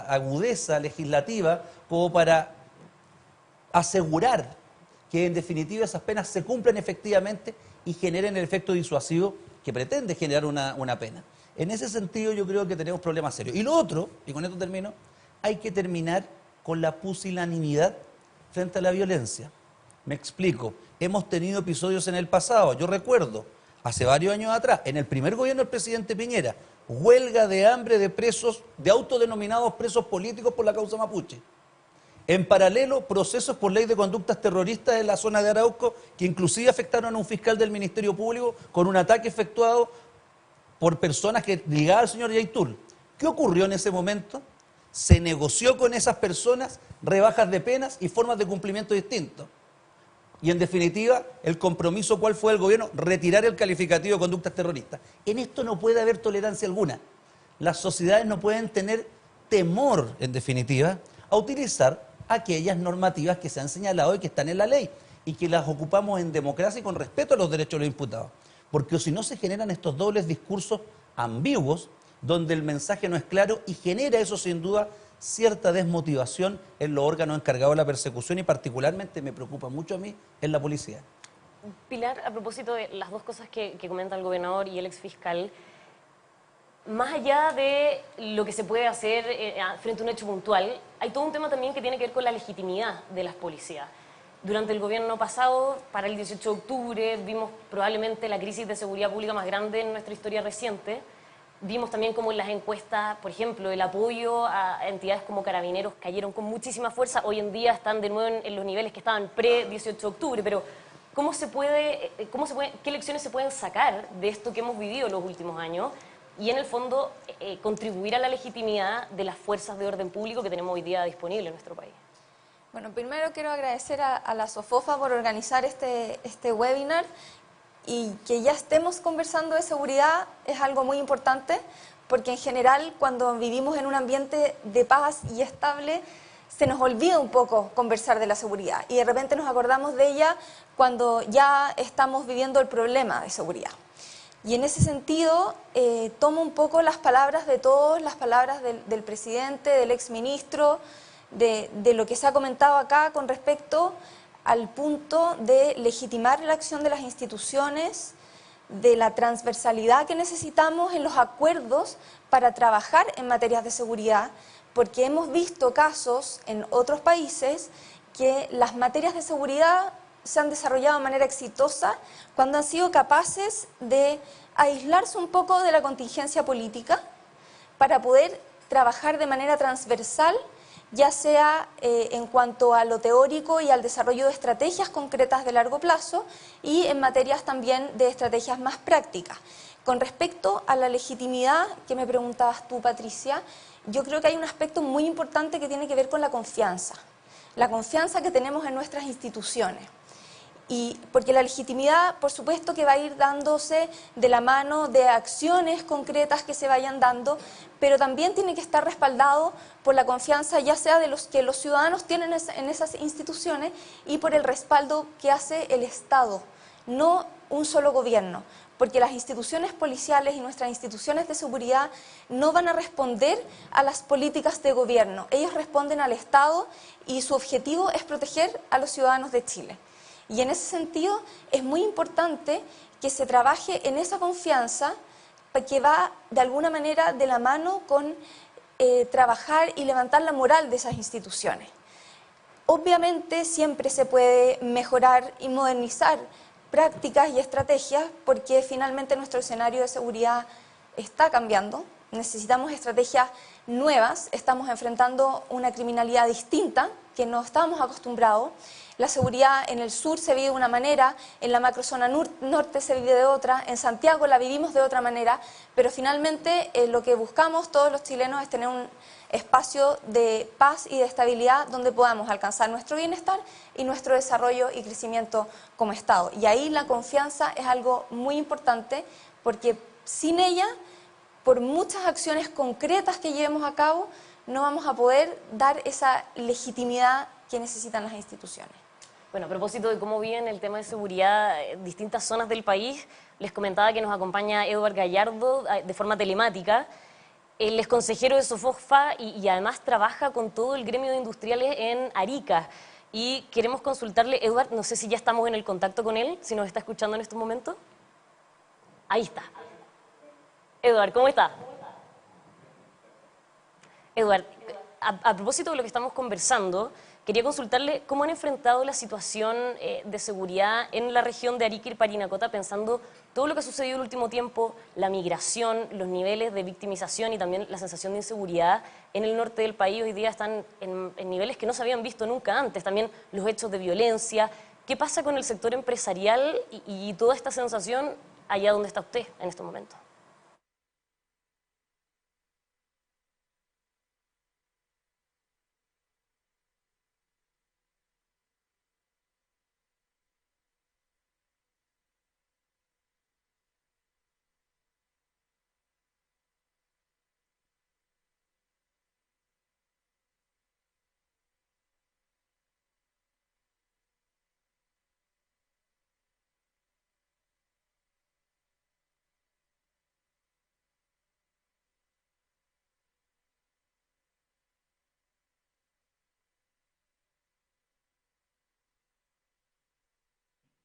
agudeza legislativa como para asegurar que en definitiva esas penas se cumplan efectivamente y generen el efecto disuasivo que pretende generar una pena. En ese sentido yo creo que tenemos problemas serios. Y lo otro, y con esto termino, hay que terminar con la pusilanimidad frente a la violencia. Me explico. Hemos tenido episodios en el pasado. Yo recuerdo, hace varios años atrás, en el primer gobierno del presidente Piñera, huelga de hambre de presos, de autodenominados presos políticos por la causa mapuche. En paralelo, procesos por ley de conductas terroristas en la zona de Arauco, que inclusive afectaron a un fiscal del Ministerio Público con un ataque efectuado por personas que ligadas al señor Yaitul. ¿Qué ocurrió en ese momento? Se negoció con esas personas rebajas de penas y formas de cumplimiento distintos. Y en definitiva, el compromiso, ¿cuál fue el gobierno? Retirar el calificativo de conductas terroristas. En esto no puede haber tolerancia alguna. Las sociedades no pueden tener temor, en definitiva, a utilizar aquellas normativas que se han señalado y que están en la ley y que las ocupamos en democracia y con respeto a los derechos de los imputados. Porque si no se generan estos dobles discursos ambiguos, donde el mensaje no es claro y genera eso sin duda cierta desmotivación en los órganos encargados de la persecución y particularmente me preocupa mucho a mí en la policía. Pilar, a propósito de las dos cosas que comenta el gobernador y el exfiscal, más allá de lo que se puede hacer frente a un hecho puntual, hay todo un tema también que tiene que ver con la legitimidad de las policías. Durante el gobierno pasado, para el 18 de octubre, vimos probablemente la crisis de seguridad pública más grande en nuestra historia reciente. Vimos también como en las encuestas, por ejemplo, el apoyo a entidades como Carabineros cayeron con muchísima fuerza. Hoy en día están de nuevo en los niveles que estaban pre-18 de octubre, pero ¿qué lecciones se pueden sacar de esto que hemos vivido los últimos años? Y en el fondo, contribuir a la legitimidad de las fuerzas de orden público que tenemos hoy día disponibles en nuestro país. Bueno, primero quiero agradecer a la SOFOFA por organizar este webinar y que ya estemos conversando de seguridad es algo muy importante porque en general cuando vivimos en un ambiente de paz y estable se nos olvida un poco conversar de la seguridad y de repente nos acordamos de ella cuando ya estamos viviendo el problema de seguridad. Y en ese sentido tomo un poco las palabras de todos, las palabras del presidente, del exministro, de lo que se ha comentado acá con respecto al punto de legitimar la acción de las instituciones, de la transversalidad que necesitamos en los acuerdos para trabajar en materias de seguridad, porque hemos visto casos en otros países que las materias de seguridad se han desarrollado de manera exitosa cuando han sido capaces de aislarse un poco de la contingencia política para poder trabajar de manera transversal, ya sea en cuanto a lo teórico y al desarrollo de estrategias concretas de largo plazo y en materias también de estrategias más prácticas. Con respecto a la legitimidad que me preguntabas tú, Patricia, yo creo que hay un aspecto muy importante que tiene que ver con la confianza que tenemos en nuestras instituciones. Y porque la legitimidad, por supuesto, que va a ir dándose de la mano de acciones concretas que se vayan dando, pero también tiene que estar respaldado por la confianza, ya sea de los que los ciudadanos tienen en esas instituciones y por el respaldo que hace el Estado, no un solo gobierno, porque las instituciones policiales y nuestras instituciones de seguridad no van a responder a las políticas de gobierno, ellos responden al Estado y su objetivo es proteger a los ciudadanos de Chile. Y en ese sentido es muy importante que se trabaje en esa confianza que va de alguna manera de la mano con trabajar y levantar la moral de esas instituciones. Obviamente siempre se puede mejorar y modernizar prácticas y estrategias porque finalmente nuestro escenario de seguridad está cambiando, necesitamos estrategias nuevas, estamos enfrentando una criminalidad distinta que no estábamos acostumbrados. La seguridad en el sur se vive de una manera, en la macrozona norte se vive de otra, en Santiago la vivimos de otra manera, pero finalmente lo que buscamos todos los chilenos es tener un espacio de paz y de estabilidad donde podamos alcanzar nuestro bienestar y nuestro desarrollo y crecimiento como Estado. Y ahí la confianza es algo muy importante porque sin ella, por muchas acciones concretas que llevemos a cabo, no vamos a poder dar esa legitimidad que necesitan las instituciones. Bueno, a propósito de cómo viven el tema de seguridad en distintas zonas del país, les comentaba que nos acompaña Eduard Gallardo de forma telemática. Él es consejero de SOFOFA y además trabaja con todo el gremio de industriales en Arica. Y queremos consultarle, Eduard, no sé si ya estamos en el contacto con él, si nos está escuchando en estos momentos. Ahí está. Eduard, ¿cómo está? Eduard, a propósito de lo que estamos conversando, quería consultarle cómo han enfrentado la situación de seguridad en la región de Arica y Parinacota, pensando todo lo que ha sucedido el último tiempo, la migración, los niveles de victimización y también la sensación de inseguridad en el norte del país. Hoy día están en niveles que no se habían visto nunca antes, también los hechos de violencia. ¿Qué pasa con el sector empresarial y toda esta sensación allá donde está usted en este momento?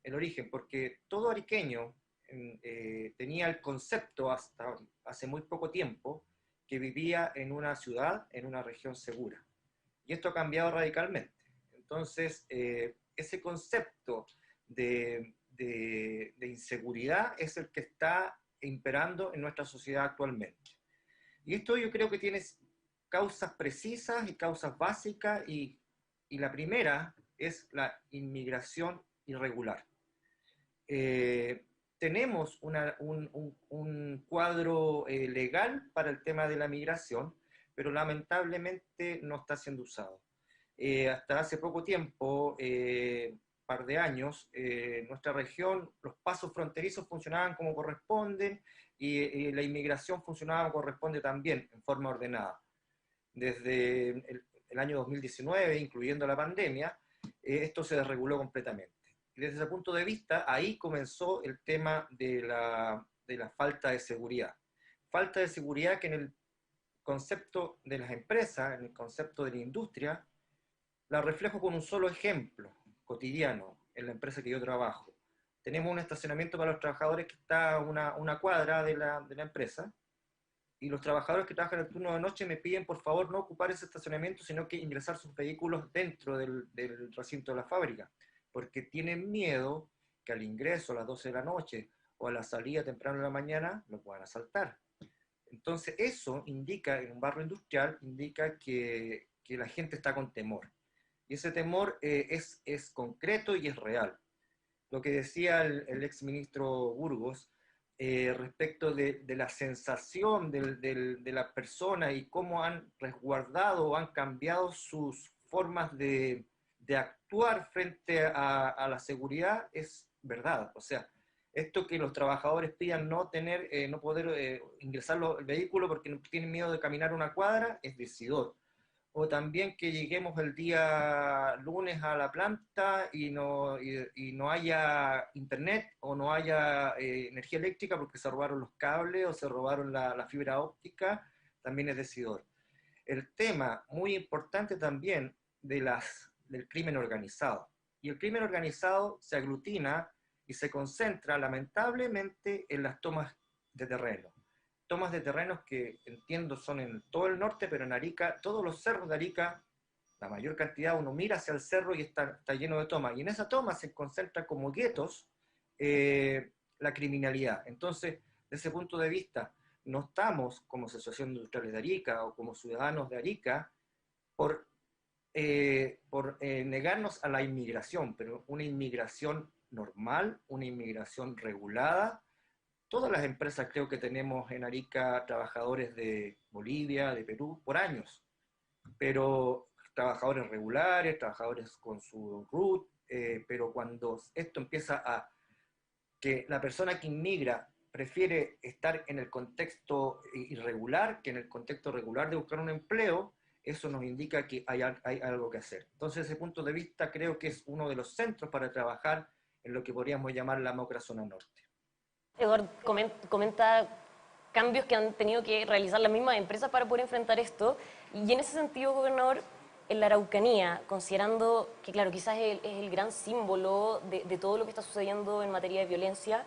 El origen, porque todo ariqueño tenía el concepto hasta hace muy poco tiempo que vivía en una ciudad, en una región segura. Y esto ha cambiado radicalmente. Entonces, ese concepto de inseguridad es el que está imperando en nuestra sociedad actualmente. Y esto yo creo que tiene causas precisas y causas básicas, y la primera es la inmigración irregular. Tenemos un cuadro legal para el tema de la migración, pero lamentablemente no está siendo usado. Hasta hace poco tiempo, par de años, nuestra región, los pasos fronterizos funcionaban como corresponden y la inmigración funcionaba como corresponde también, en forma ordenada. Desde el año 2019, incluyendo la pandemia, esto se desreguló completamente. Y desde ese punto de vista, ahí comenzó el tema de la falta de seguridad. Falta de seguridad que en el concepto de las empresas, en el concepto de la industria, la reflejo con un solo ejemplo cotidiano en la empresa que yo trabajo. Tenemos un estacionamiento para los trabajadores que está a una cuadra de la empresa, y los trabajadores que trabajan en el turno de noche me piden por favor no ocupar ese estacionamiento, sino que ingresar sus vehículos dentro del recinto de la fábrica, porque tienen miedo que al ingreso a las 12 de la noche o a la salida temprano de la mañana lo puedan asaltar. Entonces eso indica, en un barrio industrial, indica que la gente está con temor. Y ese temor es concreto y es real. Lo que decía el exministro Burgos respecto de la sensación de la persona y cómo han resguardado o han cambiado sus formas de de actuar frente a la seguridad es verdad. O sea, esto que los trabajadores pidan no poder ingresar el vehículo porque tienen miedo de caminar una cuadra, es decidor. O también que lleguemos el día lunes a la planta y no haya internet o no haya energía eléctrica porque se robaron los cables o se robaron la fibra óptica, también es decidor. El tema muy importante también del crimen organizado. Y el crimen organizado se aglutina y se concentra lamentablemente en las tomas de terreno. Tomas de terrenos que entiendo son en todo el norte, pero en Arica, todos los cerros de Arica, la mayor cantidad, uno mira hacia el cerro y está lleno de tomas. Y en esa toma se concentra como guetos la criminalidad. Entonces, desde ese punto de vista, no estamos como Asociación de Industriales de Arica o como ciudadanos de Arica por negarnos a la inmigración, pero una inmigración normal, una inmigración regulada. Todas las empresas creo que tenemos en Arica trabajadores de Bolivia, de Perú, por años, pero trabajadores regulares, trabajadores con su RUT, pero cuando esto empieza a que la persona que inmigra prefiere estar en el contexto irregular que en el contexto regular de buscar un empleo, eso nos indica que hay algo que hacer. Entonces, desde ese punto de vista, creo que es uno de los centros para trabajar en lo que podríamos llamar la macrozona norte. Eduardo comenta cambios que han tenido que realizar las mismas empresas para poder enfrentar esto. Y en ese sentido, gobernador, en la Araucanía, considerando que, claro, quizás es el gran símbolo de todo lo que está sucediendo en materia de violencia,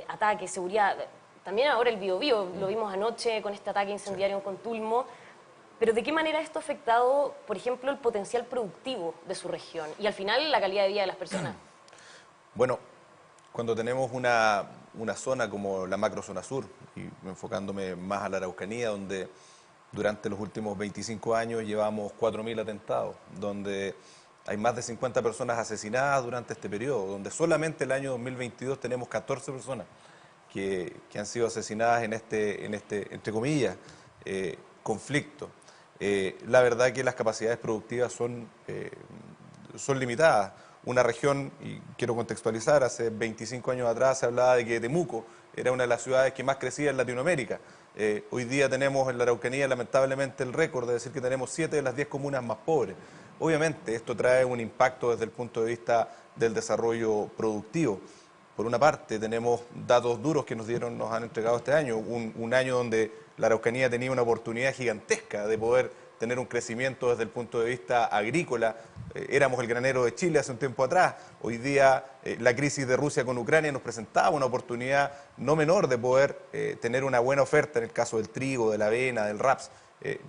ataques, seguridad, también ahora el Biobío, lo vimos anoche con este ataque incendiario en Contulmo, pero ¿de qué manera esto ha afectado, por ejemplo, el potencial productivo de su región y al final la calidad de vida de las personas? Bueno, cuando tenemos una zona como la macrozona sur, y enfocándome más a la Araucanía, donde durante los últimos 25 años llevamos 4.000 atentados, donde hay más de 50 personas asesinadas durante este periodo, donde solamente el año 2022 tenemos 14 personas que han sido asesinadas en este entre comillas, conflicto. La verdad que las capacidades productivas son limitadas. Una región, y quiero contextualizar, hace 25 años atrás se hablaba de que Temuco era una de las ciudades que más crecía en Latinoamérica. Hoy día tenemos en la Araucanía lamentablemente el récord de decir que tenemos 7 de las 10 comunas más pobres. Obviamente esto trae un impacto desde el punto de vista del desarrollo productivo. Por una parte tenemos datos duros que nos han entregado este año, un año donde la Araucanía tenía una oportunidad gigantesca de poder tener un crecimiento desde el punto de vista agrícola. Éramos el granero de Chile hace un tiempo atrás. Hoy día la crisis de Rusia con Ucrania nos presentaba una oportunidad no menor de poder tener una buena oferta en el caso del trigo, de la avena, del raps.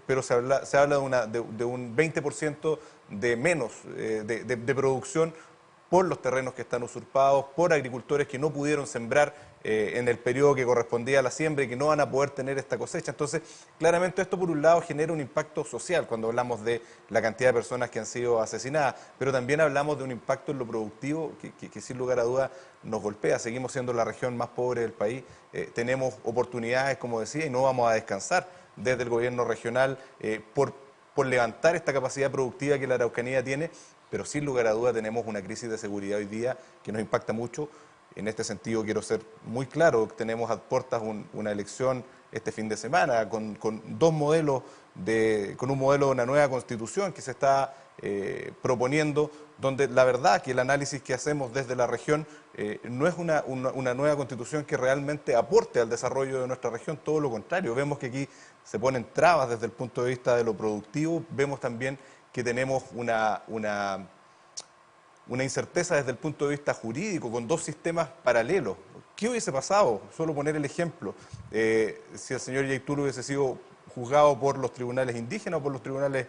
Pero se habla de un 20% de menos de producción por los terrenos que están usurpados, por agricultores que no pudieron sembrar en el periodo que correspondía a la siembra y que no van a poder tener esta cosecha. Entonces, claramente esto por un lado genera un impacto social cuando hablamos de la cantidad de personas que han sido asesinadas, pero también hablamos de un impacto en lo productivo que sin lugar a dudas nos golpea. Seguimos siendo la región más pobre del país, tenemos oportunidades, como decía, y no vamos a descansar desde el gobierno regional por levantar esta capacidad productiva que la Araucanía tiene, pero sin lugar a dudas tenemos una crisis de seguridad hoy día que nos impacta mucho. En este sentido quiero ser muy claro, tenemos a puertas una elección este fin de semana con dos modelos, con un modelo de una nueva constitución que se está proponiendo, donde la verdad que el análisis que hacemos desde la región no es una nueva constitución que realmente aporte al desarrollo de nuestra región, todo lo contrario, vemos que aquí se ponen trabas desde el punto de vista de lo productivo, vemos también que tenemos una incerteza desde el punto de vista jurídico, con dos sistemas paralelos. ¿Qué hubiese pasado? Solo poner el ejemplo. Si el señor Yaitul hubiese sido juzgado por los tribunales indígenas o por los tribunales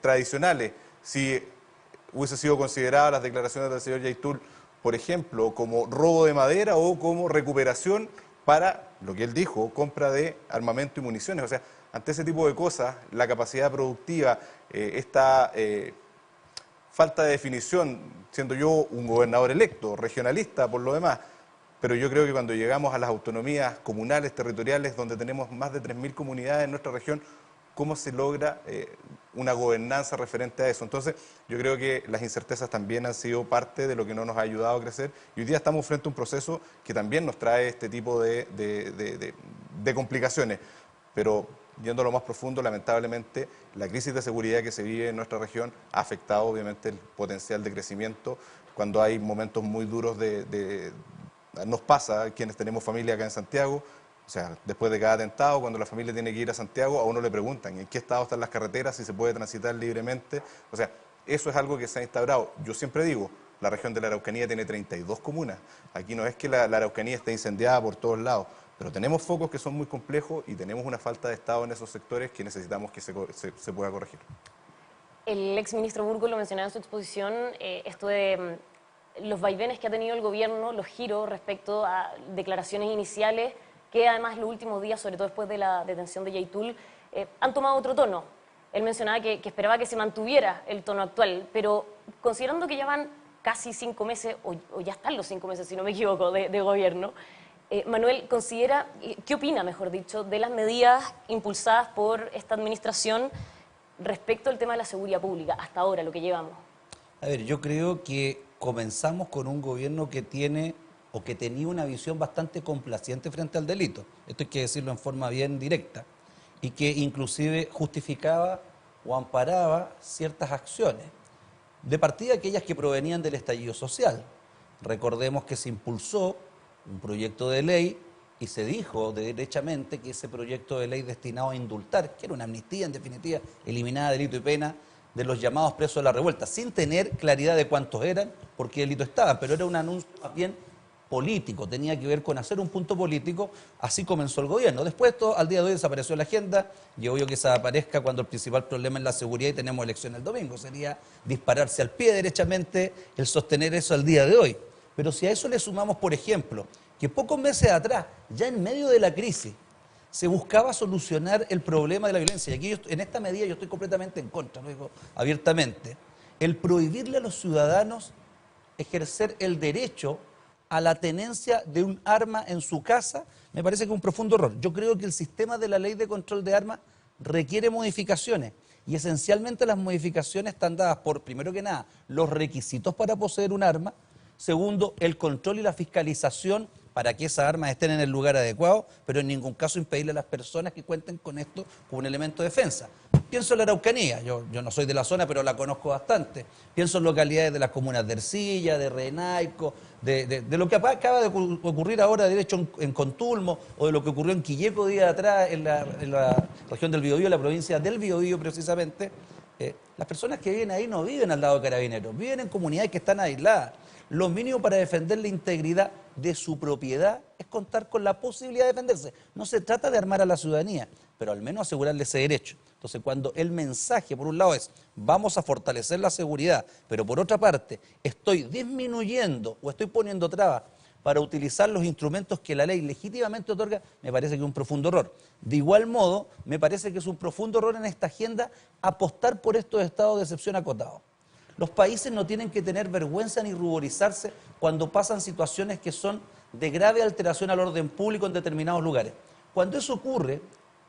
tradicionales, si hubiese sido consideradas las declaraciones del señor Yaitul, por ejemplo, como robo de madera o como recuperación para, lo que él dijo, compra de armamento y municiones. O sea, ante ese tipo de cosas, la capacidad productiva, esta falta de definición, siendo yo un gobernador electo, regionalista por lo demás, pero yo creo que cuando llegamos a las autonomías comunales, territoriales, donde tenemos más de 3.000 comunidades en nuestra región, cómo se logra una gobernanza referente a eso. Entonces, yo creo que las incertezas también han sido parte de lo que no nos ha ayudado a crecer, y hoy día estamos frente a un proceso que también nos trae este tipo de complicaciones. Pero, yendo a lo más profundo, lamentablemente, la crisis de seguridad que se vive en nuestra región ha afectado, obviamente, el potencial de crecimiento. Cuando hay momentos muy duros nos pasa, quienes tenemos familia acá en Santiago, o sea, después de cada atentado, cuando la familia tiene que ir a Santiago, a uno le preguntan en qué estado están las carreteras, si se puede transitar libremente. O sea, eso es algo que se ha instaurado. Yo siempre digo, la región de la Araucanía tiene 32 comunas. Aquí no es que la Araucanía esté incendiada por todos lados, pero tenemos focos que son muy complejos y tenemos una falta de Estado en esos sectores que necesitamos que se pueda corregir. El exministro Burgos lo mencionaba en su exposición, esto de los vaivenes que ha tenido el gobierno, los giros respecto a declaraciones iniciales, que además los últimos días, sobre todo después de la detención de Yaitul, han tomado otro tono. Él mencionaba que esperaba que se mantuviera el tono actual, pero considerando que ya van casi 5 meses, o ya están los 5 meses, si no me equivoco, de gobierno, Manuel, ¿qué opina, mejor dicho, de las medidas impulsadas por esta administración respecto al tema de la seguridad pública, hasta ahora, lo que llevamos? A ver, yo creo que comenzamos con un gobierno que tiene o que tenía una visión bastante complaciente frente al delito, esto hay que decirlo en forma bien directa, y que inclusive justificaba o amparaba ciertas acciones, de partida aquellas que provenían del estallido social. Recordemos que se impulsó un proyecto de ley y se dijo derechamente que ese proyecto de ley destinado a indultar, que era una amnistía en definitiva, eliminada delito y pena de los llamados presos de la revuelta, sin tener claridad de cuántos eran, por qué delito estaban, pero era un anuncio más bien político, tenía que ver con hacer un punto político. Así comenzó el gobierno. Después esto, al día de hoy, desapareció la agenda, y obvio que desaparezca cuando el principal problema es la seguridad y tenemos elecciones el domingo. Sería dispararse al pie derechamente el sostener eso al día de hoy. Pero si a eso le sumamos, por ejemplo, que pocos meses atrás, ya en medio de la crisis, se buscaba solucionar el problema de la violencia, y aquí en esta medida yo estoy completamente en contra, lo digo abiertamente, el prohibirle a los ciudadanos ejercer el derecho a la tenencia de un arma en su casa, me parece que es un profundo error. Yo creo que el sistema de la ley de control de armas requiere modificaciones, y esencialmente las modificaciones están dadas por, primero que nada, los requisitos para poseer un arma, segundo, el control y la fiscalización para que esas armas estén en el lugar adecuado, pero en ningún caso impedirle a las personas que cuenten con esto como un elemento de defensa. Pienso en la Araucanía, yo no soy de la zona, pero la conozco bastante. Pienso en localidades de las comunas de Ercilla, de Renaico, de lo que acaba de ocurrir ahora, de hecho, en Contulmo, o de lo que ocurrió en Quilleco días atrás, en la región del Biobío, la provincia del Biobío precisamente. Las personas que viven ahí no viven al lado de Carabineros, viven en comunidades que están aisladas. Lo mínimo para defender la integridad de su propiedad es contar con la posibilidad de defenderse. No se trata de armar a la ciudadanía, pero al menos asegurarle ese derecho. Entonces, cuando el mensaje, por un lado, es vamos a fortalecer la seguridad, pero por otra parte, estoy disminuyendo o estoy poniendo trabas para utilizar los instrumentos que la ley legítimamente otorga, me parece que es un profundo error. De igual modo, me parece que es un profundo error en esta agenda apostar por estos estados de excepción acotados. Los países no tienen que tener vergüenza ni ruborizarse cuando pasan situaciones que son de grave alteración al orden público en determinados lugares. Cuando eso ocurre,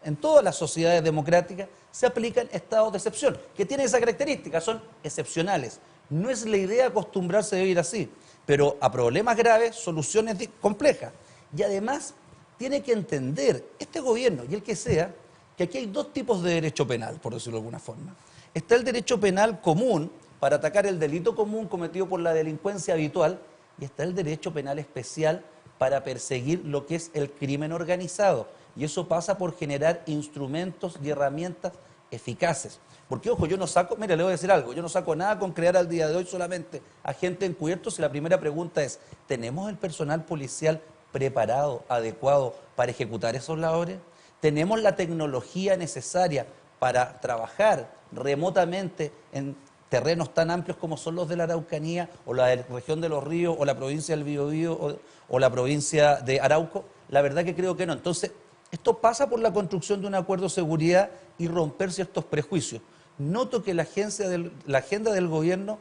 en todas las sociedades democráticas se aplican estados de excepción, que tienen esa característica, son excepcionales. No es la idea acostumbrarse a vivir así, pero a problemas graves, soluciones complejas. Y además, tiene que entender este gobierno y el que sea, que aquí hay dos tipos de derecho penal, por decirlo de alguna forma. Está el derecho penal común, para atacar el delito común cometido por la delincuencia habitual, y está el derecho penal especial para perseguir lo que es el crimen organizado. Y eso pasa por generar instrumentos y herramientas eficaces. Porque, ojo, yo no saco, mire, le voy a decir algo, yo no saco nada con crear al día de hoy solamente agentes encubiertos, si la primera pregunta es, ¿tenemos el personal policial preparado, adecuado para ejecutar esos labores? ¿Tenemos la tecnología necesaria para trabajar remotamente en terrenos tan amplios como son los de la Araucanía, o la región de los Ríos, o la provincia del Biobío, o la provincia de Arauco? La verdad que creo que no. Entonces, esto pasa por la construcción de un acuerdo de seguridad y romper ciertos prejuicios. Noto que la agenda del gobierno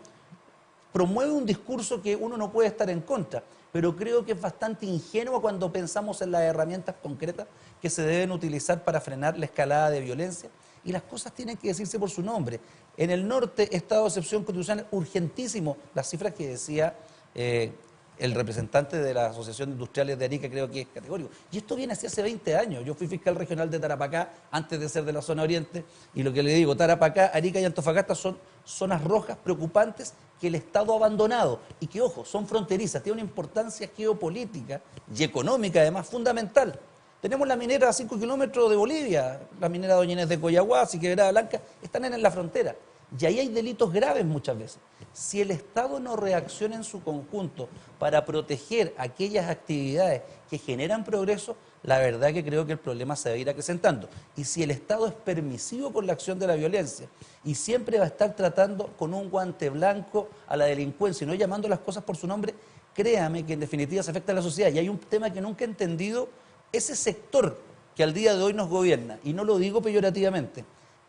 promueve un discurso que uno no puede estar en contra, pero creo que es bastante ingenuo cuando pensamos en las herramientas concretas que se deben utilizar para frenar la escalada de violencia, y las cosas tienen que decirse por su nombre. En el norte, estado de excepción constitucional urgentísimo, las cifras que decía el representante de la Asociación de Industriales de Arica creo que es categórico. Y esto viene así hace 20 años. Yo fui fiscal regional de Tarapacá antes de ser de la zona oriente, y lo que le digo, Tarapacá, Arica y Antofagasta son zonas rojas preocupantes que el Estado ha abandonado y que, ojo, son fronterizas, tienen una importancia geopolítica y económica además fundamental. Tenemos la minera a 5 kilómetros de Bolivia, la minera Doña Inés de Coyahuasi y Quebrada Blanca, están en la frontera. Y ahí hay delitos graves muchas veces. Si el Estado no reacciona en su conjunto para proteger aquellas actividades que generan progreso, la verdad que creo que el problema se va a ir acrecentando. Y si el Estado es permisivo con la acción de la violencia y siempre va a estar tratando con un guante blanco a la delincuencia y no llamando las cosas por su nombre, créame que en definitiva se afecta a la sociedad. Y hay un tema que nunca he entendido, ese sector que al día de hoy nos gobierna, y no lo digo peyorativamente,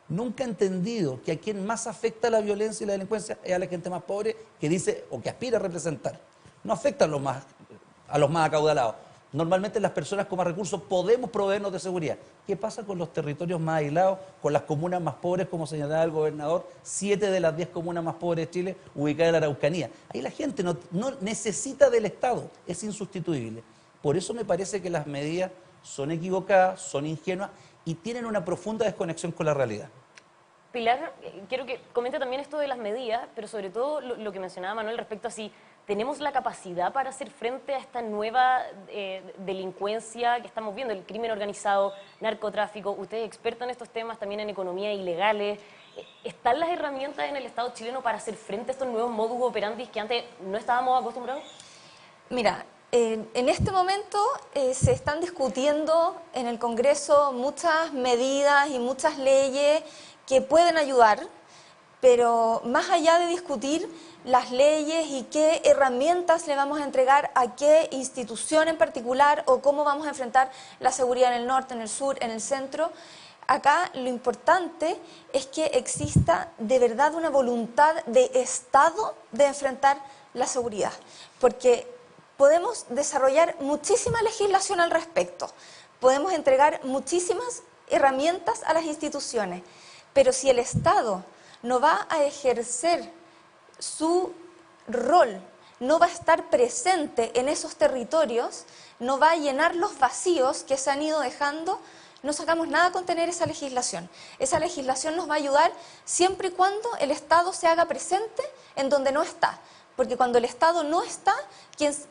nunca he entendido que a quien más afecta la violencia y la delincuencia es a la gente más pobre que dice o que aspira a representar. No afecta a los más acaudalados. Normalmente las personas con más recursos podemos proveernos de seguridad. ¿Qué pasa con los territorios más aislados, con las comunas más pobres, como señalaba el gobernador? 7 de las 10 comunas más pobres de Chile ubicadas en la Araucanía. Ahí la gente no necesita del Estado, es insustituible. Por eso me parece que las medidas son equivocadas, son ingenuas y tienen una profunda desconexión con la realidad. Pilar, quiero que comente también esto de las medidas, pero sobre todo lo que mencionaba Manuel respecto a si tenemos la capacidad para hacer frente a esta nueva delincuencia que estamos viendo, el crimen organizado, narcotráfico. Usted es experta en estos temas, también en economía ilegales. ¿Están las herramientas en el Estado chileno para hacer frente a estos nuevos modus operandi que antes no estábamos acostumbrados? Mira, en este momento se están discutiendo en el Congreso muchas medidas y muchas leyes que pueden ayudar, pero más allá de discutir las leyes y qué herramientas le vamos a entregar a qué institución en particular o cómo vamos a enfrentar la seguridad en el norte, en el sur, en el centro, acá lo importante es que exista de verdad una voluntad de Estado de enfrentar la seguridad, porque podemos desarrollar muchísima legislación al respecto, podemos entregar muchísimas herramientas a las instituciones, pero si el Estado no va a ejercer su rol, no va a estar presente en esos territorios, no va a llenar los vacíos que se han ido dejando, no sacamos nada con tener esa legislación. Esa legislación nos va a ayudar siempre y cuando el Estado se haga presente en donde no está. Porque cuando el Estado no está,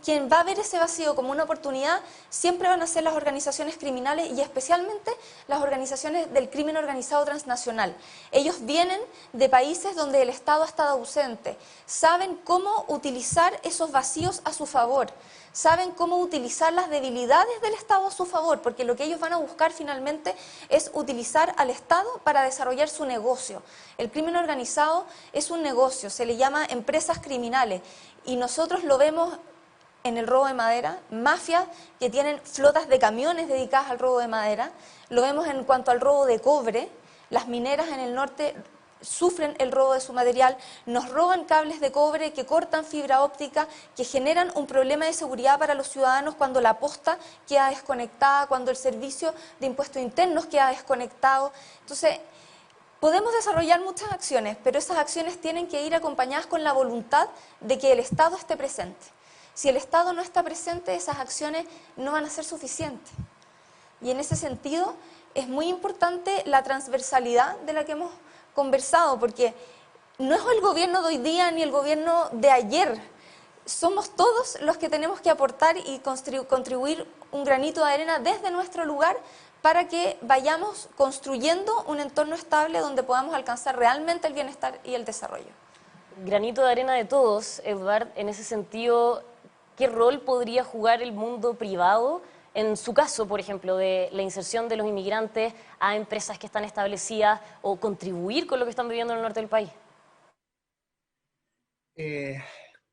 quien va a ver ese vacío como una oportunidad siempre van a ser las organizaciones criminales y especialmente las organizaciones del crimen organizado transnacional. Ellos vienen de países donde el Estado ha estado ausente, saben cómo utilizar esos vacíos a su favor, saben cómo utilizar las debilidades del Estado a su favor, porque lo que ellos van a buscar finalmente es utilizar al Estado para desarrollar su negocio. El crimen organizado es un negocio, se le llama empresas criminales y nosotros lo vemos en el robo de madera, mafias que tienen flotas de camiones dedicadas al robo de madera, lo vemos en cuanto al robo de cobre, las mineras en el norte sufren el robo de su material, nos roban cables de cobre que cortan fibra óptica, que generan un problema de seguridad para los ciudadanos cuando la posta queda desconectada, cuando el servicio de impuestos internos queda desconectado. Entonces, podemos desarrollar muchas acciones, pero esas acciones tienen que ir acompañadas con la voluntad de que el Estado esté presente. Si el Estado no está presente, esas acciones no van a ser suficientes. Y en ese sentido, es muy importante la transversalidad de la que hemos conversado, porque no es el gobierno de hoy día ni el gobierno de ayer, somos todos los que tenemos que aportar y contribuir un granito de arena desde nuestro lugar para que vayamos construyendo un entorno estable donde podamos alcanzar realmente el bienestar y el desarrollo. Granito de arena de todos, Eduard, en ese sentido, ¿qué rol podría jugar el mundo privado? En su caso, por ejemplo, de la inserción de los inmigrantes a empresas que están establecidas o contribuir con lo que están viviendo en el norte del país.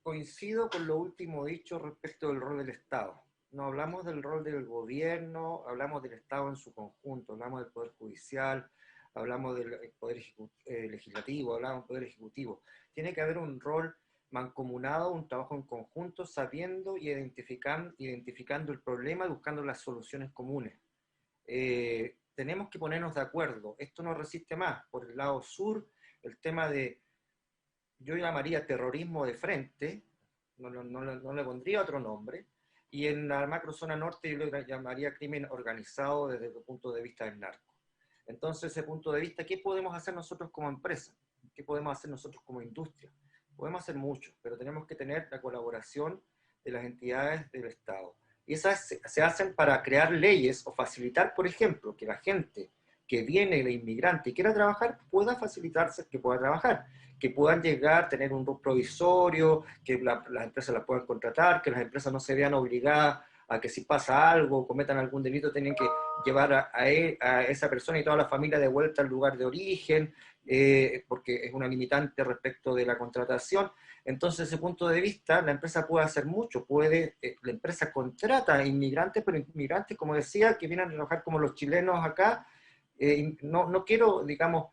Coincido con lo último dicho respecto del rol del Estado. No hablamos del rol del gobierno, hablamos del Estado en su conjunto, hablamos del Poder Judicial, hablamos del Poder Legislativo, hablamos del Poder Ejecutivo. Tiene que haber un rol mancomunado, un trabajo en conjunto, sabiendo y identificando el problema y buscando las soluciones comunes. Tenemos que ponernos de acuerdo. Esto no resiste más. Por el lado sur, el tema de, yo llamaría terrorismo de frente, no le pondría otro nombre, y en la macrozona norte yo le llamaría crimen organizado desde el punto de vista del narco. Entonces, ese punto de vista, ¿qué podemos hacer nosotros como empresa? ¿Qué podemos hacer nosotros como industria? Podemos hacer mucho, pero tenemos que tener la colaboración de las entidades del Estado. Y esas se hacen para crear leyes o facilitar, por ejemplo, que la gente que viene de inmigrante y quiera trabajar, pueda facilitarse que pueda trabajar, que puedan llegar, tener un provisorio, que las empresas las puedan contratar, que las empresas no se vean obligadas a que si pasa algo, cometan algún delito, tienen que llevar a esa persona y toda la familia de vuelta al lugar de origen, porque es una limitante respecto de la contratación. Entonces, desde ese punto de vista, la empresa puede hacer mucho, la empresa contrata a inmigrantes, pero inmigrantes, como decía, que vienen a trabajar como los chilenos acá. No quiero, digamos,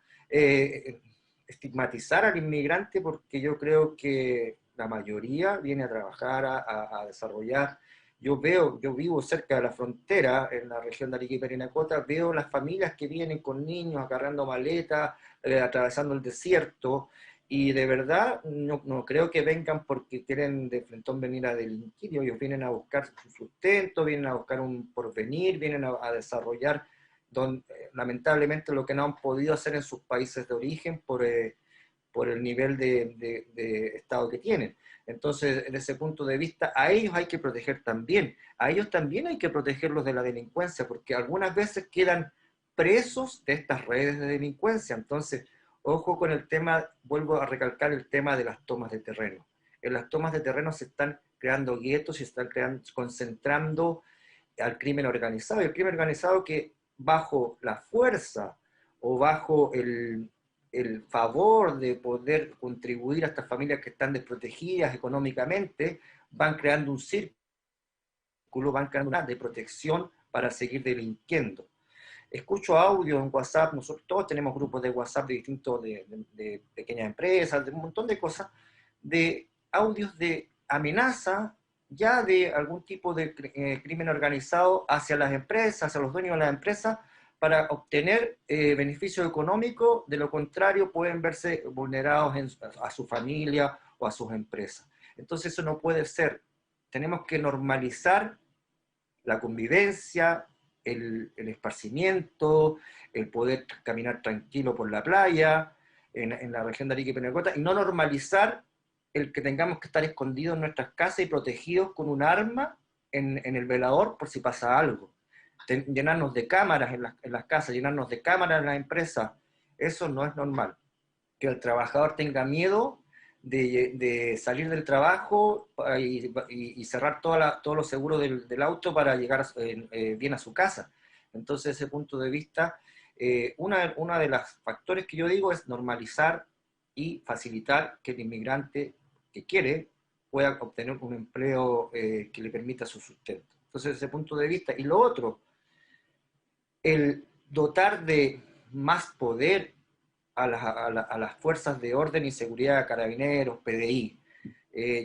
estigmatizar al inmigrante, porque yo creo que la mayoría viene a trabajar, a desarrollar. Yo vivo cerca de la frontera, en la región de Arica y Parinacota, veo las familias que vienen con niños, agarrando maletas, atravesando el desierto, y de verdad no creo que vengan porque quieren de frentón venir a delinquir. Ellos vienen a buscar su sustento, vienen a buscar un porvenir, vienen a desarrollar lamentablemente lo que no han podido hacer en sus países de origen por el nivel de Estado que tienen. Entonces, desde ese punto de vista, a ellos hay que proteger también. A ellos también hay que protegerlos de la delincuencia, porque algunas veces quedan presos de estas redes de delincuencia. Entonces, ojo con el tema, vuelvo a recalcar el tema de las tomas de terreno. En las tomas de terreno se están creando guetos, se están concentrando al crimen organizado. Y el crimen organizado que bajo la fuerza o bajo el favor de poder contribuir a estas familias que están desprotegidas económicamente, van creando un círculo, van creando una de protección para seguir delinquiendo. Escucho audio en WhatsApp, nosotros todos tenemos grupos de WhatsApp de distintos, de pequeñas empresas, de un montón de cosas, de audios de amenaza, ya de algún tipo de crimen organizado hacia las empresas, hacia los dueños de las empresas, para obtener beneficio económico. De lo contrario pueden verse vulnerados a su familia o a sus empresas. Entonces eso no puede ser. Tenemos que normalizar la convivencia, el esparcimiento, el poder caminar tranquilo por la playa, en la región de Arica y Parinacota, y no normalizar el que tengamos que estar escondidos en nuestras casas y protegidos con un arma en el velador por si pasa algo. Llenarnos de cámaras en las casas, llenarnos de cámaras en las empresas, eso no es normal. Que el trabajador tenga miedo de salir del trabajo y cerrar todos los seguros del auto para llegar bien a su casa. Entonces, desde ese punto de vista, una de los factores que yo digo es normalizar y facilitar que el inmigrante que quiere pueda obtener un empleo que le permita su sustento. Entonces, desde ese punto de vista. Y lo otro, el dotar de más poder a las fuerzas de orden y seguridad, carabineros, PDI.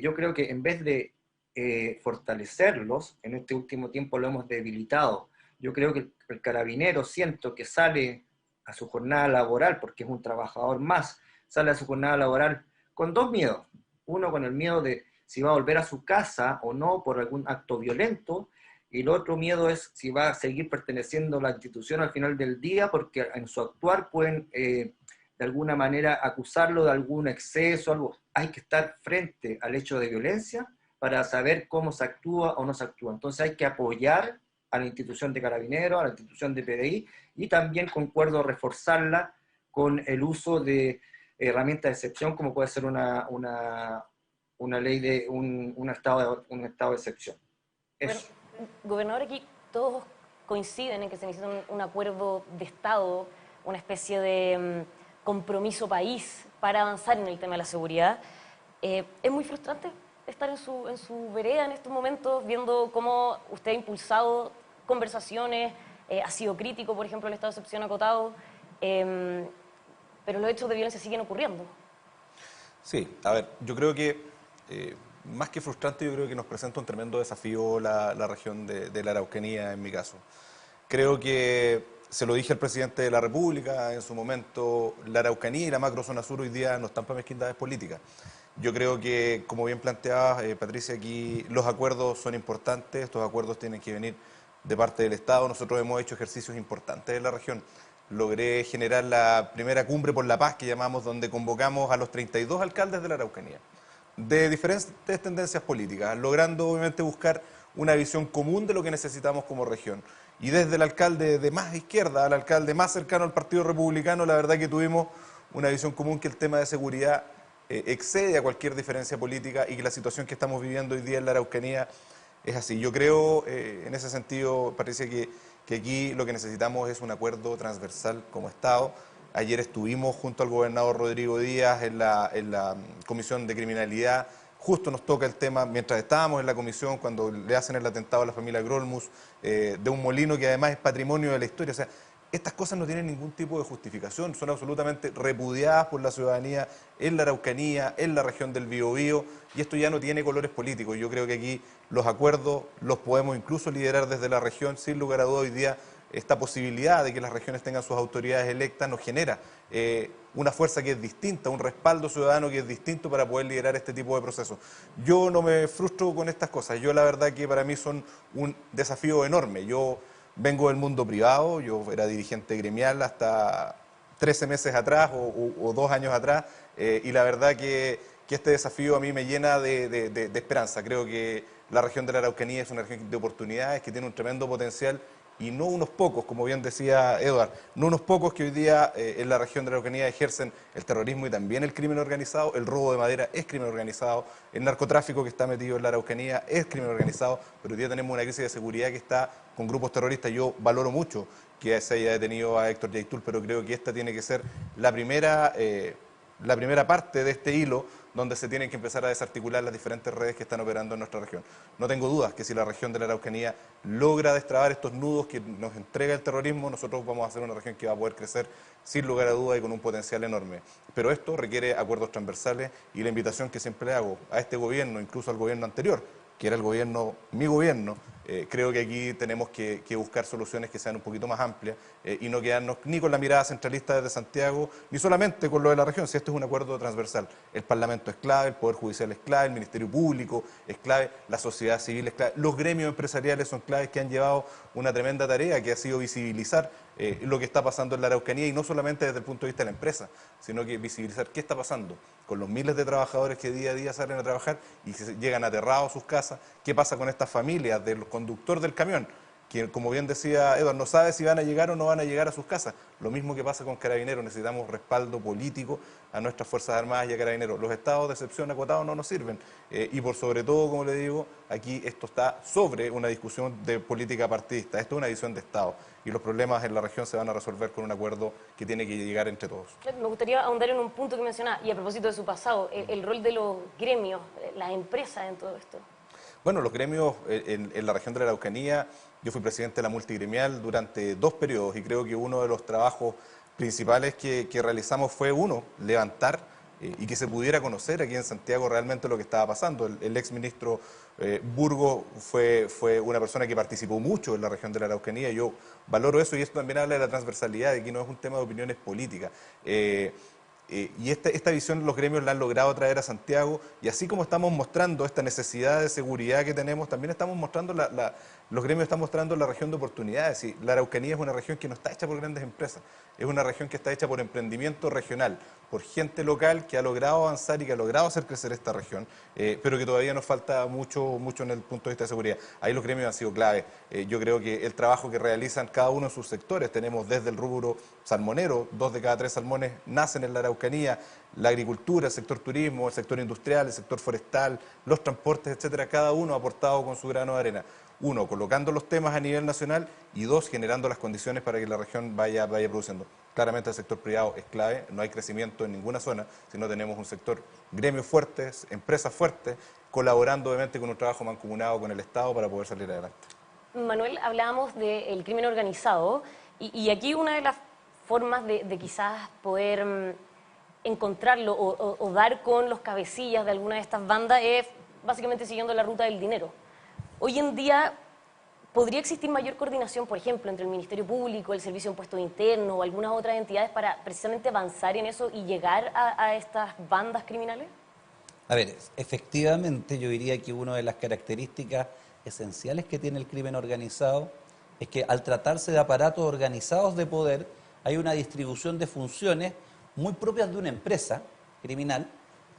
Yo creo que en vez de fortalecerlos, en este último tiempo lo hemos debilitado. Yo creo que el carabinero, siento que sale a su jornada laboral, porque es un trabajador más, sale a su jornada laboral con dos miedos. Uno, con el miedo de si va a volver a su casa o no por algún acto violento, y el otro miedo es si va a seguir perteneciendo a la institución al final del día, porque en su actuar pueden de alguna manera acusarlo de algún exceso, algo. Hay que estar frente al hecho de violencia para saber cómo se actúa o no se actúa. Entonces hay que apoyar a la institución de Carabineros, a la institución de PDI, y también concuerdo reforzarla con el uso de herramientas de excepción, como puede ser una ley de un estado de excepción. Eso. Bueno, gobernador, aquí todos coinciden en que se necesita un acuerdo de Estado, una especie de compromiso país para avanzar en el tema de la seguridad. Es muy frustrante estar en su vereda en estos momentos, viendo cómo usted ha impulsado conversaciones, ha sido crítico, por ejemplo, el estado de excepción acotado, pero los hechos de violencia siguen ocurriendo. Sí, a ver, yo creo que más que frustrante, yo creo que nos presenta un tremendo desafío la región de la Araucanía, en mi caso. Creo que, se lo dije al presidente de la República en su momento, la Araucanía y la macrozona sur hoy día no están para mezquindades políticas. Yo creo que, como bien planteaba Patricia, aquí los acuerdos son importantes, estos acuerdos tienen que venir de parte del Estado. Nosotros hemos hecho ejercicios importantes en la región. Logré generar la primera cumbre por la paz que llamamos, donde convocamos a los 32 alcaldes de la Araucanía, de diferentes tendencias políticas, logrando obviamente buscar una visión común de lo que necesitamos como región. Y desde el alcalde de más izquierda al alcalde más cercano al Partido Republicano, la verdad que tuvimos una visión común que el tema de seguridad excede a cualquier diferencia política y que la situación que estamos viviendo hoy día en la Araucanía es así. Yo creo, en ese sentido, Patricia, que aquí lo que necesitamos es un acuerdo transversal como Estado. Ayer estuvimos junto al gobernador Rodrigo Díaz en la Comisión de Criminalidad. Justo nos toca el tema, mientras estábamos en la comisión, cuando le hacen el atentado a la familia Grolmus, de un molino que además es patrimonio de la historia. O sea, estas cosas no tienen ningún tipo de justificación, son absolutamente repudiadas por la ciudadanía en la Araucanía, en la región del Biobío, y esto ya no tiene colores políticos. Yo creo que aquí los acuerdos los podemos incluso liderar desde la región, sin lugar a duda. Hoy día esta posibilidad de que las regiones tengan sus autoridades electas nos genera una fuerza que es distinta, un respaldo ciudadano que es distinto para poder liderar este tipo de procesos. Yo no me frustro con estas cosas, yo la verdad que para mí son un desafío enorme. Yo vengo del mundo privado, yo era dirigente gremial hasta 13 meses atrás o 2 años atrás, y la verdad que este desafío a mí me llena de esperanza. Creo que la región de la Araucanía es una región de oportunidades, que tiene un tremendo potencial, y no unos pocos, como bien decía Eduard, no unos pocos que hoy día en la región de la Araucanía ejercen el terrorismo y también el crimen organizado. El robo de madera es crimen organizado, el narcotráfico que está metido en la Araucanía es crimen organizado, pero hoy día tenemos una crisis de seguridad que está con grupos terroristas. Yo valoro mucho que se haya detenido a Héctor Yaitul, pero creo que esta tiene que ser la primera parte de este hilo, donde se tienen que empezar a desarticular las diferentes redes que están operando en nuestra región. No tengo dudas que si la región de la Araucanía logra destrabar estos nudos que nos entrega el terrorismo, nosotros vamos a ser una región que va a poder crecer sin lugar a dudas y con un potencial enorme. Pero esto requiere acuerdos transversales, y la invitación que siempre hago a este gobierno, incluso al gobierno anterior, que era el gobierno, mi gobierno, creo que aquí tenemos que buscar soluciones que sean un poquito más amplias y no quedarnos ni con la mirada centralista desde Santiago, ni solamente con lo de la región, si esto es un acuerdo transversal. El Parlamento es clave, el Poder Judicial es clave, el Ministerio Público es clave, la sociedad civil es clave, los gremios empresariales son claves, que han llevado una tremenda tarea que ha sido visibilizar lo que está pasando en la Araucanía, y no solamente desde el punto de vista de la empresa, sino que visibilizar qué está pasando con los miles de trabajadores que día a día salen a trabajar y que llegan aterrados a sus casas, qué pasa con estas familias del conductor del camión, que, como bien decía Eduardo, no sabe si van a llegar o no van a llegar a sus casas. Lo mismo que pasa con Carabineros, necesitamos respaldo político a nuestras Fuerzas Armadas y a Carabineros. Los estados de excepción acotados no nos sirven, y por sobre todo, como le digo, aquí esto está sobre una discusión de política partidista. Esto es una visión de Estado, y los problemas en la región se van a resolver con un acuerdo que tiene que llegar entre todos. Me gustaría ahondar en un punto que mencionaba, y a propósito de su pasado, el rol de los gremios, las empresas en todo esto. Bueno, los gremios en la región de la Araucanía, yo fui presidente de la multigremial durante 2 periodos, y creo que uno de los trabajos principales que realizamos fue, uno, levantar y que se pudiera conocer aquí en Santiago realmente lo que estaba pasando. El exministro Burgos fue una persona que participó mucho en la región de la Araucanía, y yo valoro eso, y esto también habla de la transversalidad, de que no es un tema de opiniones políticas. Y esta visión los gremios la han logrado traer a Santiago, y así como estamos mostrando esta necesidad de seguridad que tenemos, también estamos mostrando los gremios están mostrando la región de oportunidades. Y la Araucanía es una región que no está hecha por grandes empresas, es una región que está hecha por emprendimiento regional, por gente local que ha logrado avanzar y que ha logrado hacer crecer esta región, pero que todavía nos falta mucho en el punto de vista de seguridad. Ahí los gremios han sido clave. Yo creo que el trabajo que realizan cada uno en sus sectores, tenemos desde el rubro salmonero, 2 de cada 3 salmones nacen en la Araucanía, la agricultura, el sector turismo, el sector industrial, el sector forestal, los transportes, etcétera, cada uno ha aportado con su grano de arena. 1, colocando los temas a nivel nacional, y 2, generando las condiciones para que la región vaya produciendo. Claramente el sector privado es clave, no hay crecimiento en ninguna zona si no tenemos un sector, gremios fuertes, empresas fuertes, colaborando obviamente con un trabajo mancomunado con el Estado para poder salir adelante. Manuel, hablábamos del crimen organizado, y aquí una de las formas de quizás poder encontrarlo o dar con los cabecillas de alguna de estas bandas es básicamente siguiendo la ruta del dinero. Hoy en día podría existir mayor coordinación, por ejemplo, entre el Ministerio Público, el Servicio de Impuestos Internos o algunas otras entidades para precisamente avanzar en eso y llegar a estas bandas criminales. A ver, efectivamente yo diría que una de las características esenciales que tiene el crimen organizado es que al tratarse de aparatos organizados de poder hay una distribución de funciones muy propias de una empresa criminal,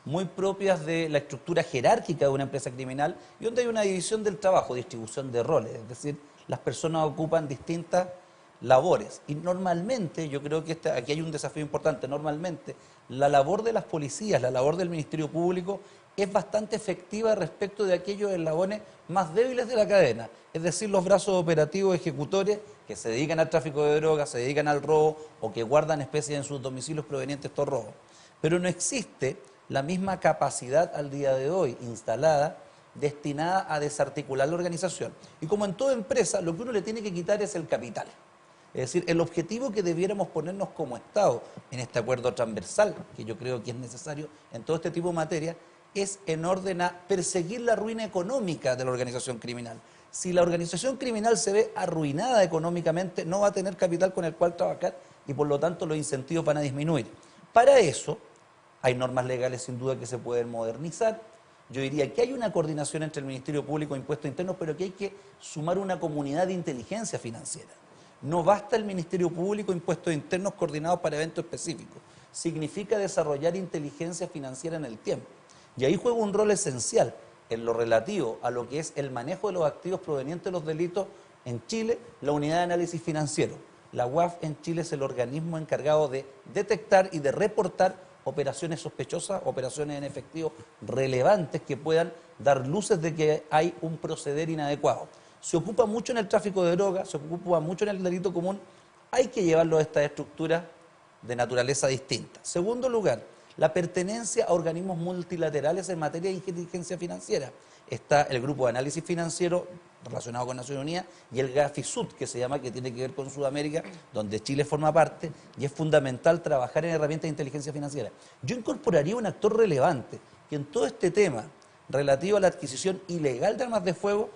muy propias de la estructura jerárquica de una empresa criminal y donde hay una división del trabajo, distribución de roles, es decir, las personas ocupan distintas labores y normalmente, yo creo que aquí hay un desafío importante, normalmente la labor de las policías, la labor del Ministerio Público es bastante efectiva respecto de aquellos eslabones más débiles de la cadena, es decir, los brazos operativos ejecutores que se dedican al tráfico de drogas, se dedican al robo o que guardan especies en sus domicilios provenientes de estos robos. Pero no existe la misma capacidad al día de hoy instalada destinada a desarticular la organización. Y como en toda empresa, lo que uno le tiene que quitar es el capital. Es decir, el objetivo que debiéramos ponernos como Estado en este acuerdo transversal, que yo creo que es necesario en todo este tipo de materia, es en orden a perseguir la ruina económica de la organización criminal. Si la organización criminal se ve arruinada económicamente, no va a tener capital con el cual trabajar y por lo tanto los incentivos van a disminuir. Para eso hay normas legales sin duda que se pueden modernizar. Yo diría que hay una coordinación entre el Ministerio Público e Impuestos Internos, pero que hay que sumar una comunidad de inteligencia financiera. No basta el Ministerio Público e Impuestos Internos coordinados para eventos específicos. Significa desarrollar inteligencia financiera en el tiempo. Y ahí juega un rol esencial en lo relativo a lo que es el manejo de los activos provenientes de los delitos en Chile, la Unidad de Análisis Financiero. La UAF en Chile es el organismo encargado de detectar y de reportar operaciones sospechosas, operaciones en efectivo relevantes que puedan dar luces de que hay un proceder inadecuado. Se ocupa mucho en el tráfico de drogas, se ocupa mucho en el delito común, hay que llevarlo a estas estructuras de naturaleza distinta. Segundo lugar, la pertenencia a organismos multilaterales en materia de inteligencia financiera. Está el Grupo de Análisis Financiero relacionado con Naciones Unidas y el GAFISUD, que se llama, que tiene que ver con Sudamérica, donde Chile forma parte, y es fundamental trabajar en herramientas de inteligencia financiera. Yo incorporaría un actor relevante que en todo este tema relativo a la adquisición ilegal de armas de fuego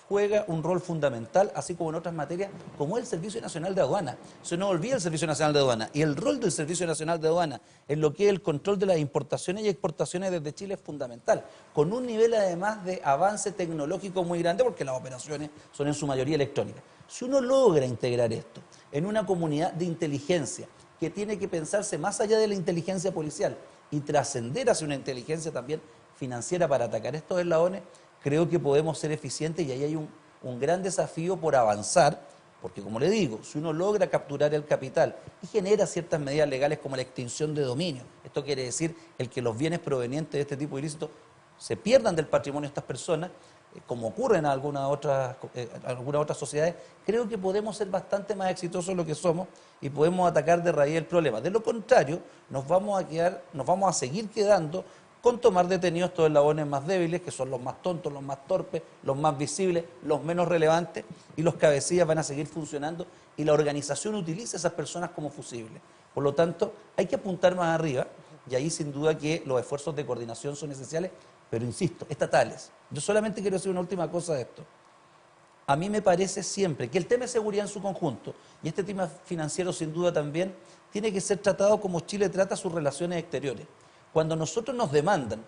juega un rol fundamental, así como en otras materias, como el Servicio Nacional de Aduana. Se nos olvida el Servicio Nacional de Aduana, y el rol del Servicio Nacional de Aduana en lo que es el control de las importaciones y exportaciones desde Chile es fundamental, con un nivel además de avance tecnológico muy grande, porque las operaciones son en su mayoría electrónicas. Si uno logra integrar esto en una comunidad de inteligencia que tiene que pensarse más allá de la inteligencia policial y trascender hacia una inteligencia también financiera para atacar estos eslabones, creo que podemos ser eficientes y ahí hay un gran desafío por avanzar, porque como le digo, si uno logra capturar el capital y genera ciertas medidas legales como la extinción de dominio, esto quiere decir el que los bienes provenientes de este tipo de ilícitos se pierdan del patrimonio de estas personas, como ocurre en algunas otras sociedades, creo que podemos ser bastante más exitosos de lo que somos y podemos atacar de raíz el problema. De lo contrario, nos vamos a seguir quedando con tomar detenidos estos eslabones más débiles, que son los más tontos, los más torpes, los más visibles, los menos relevantes, y los cabecillas van a seguir funcionando y la organización utiliza a esas personas como fusibles. Por lo tanto, hay que apuntar más arriba, y ahí sin duda que los esfuerzos de coordinación son esenciales, pero insisto, estatales. Yo solamente quiero decir una última cosa de esto. A mí me parece siempre que el tema de seguridad en su conjunto, y este tema financiero sin duda también, tiene que ser tratado como Chile trata sus relaciones exteriores. Cuando nosotros nos demandan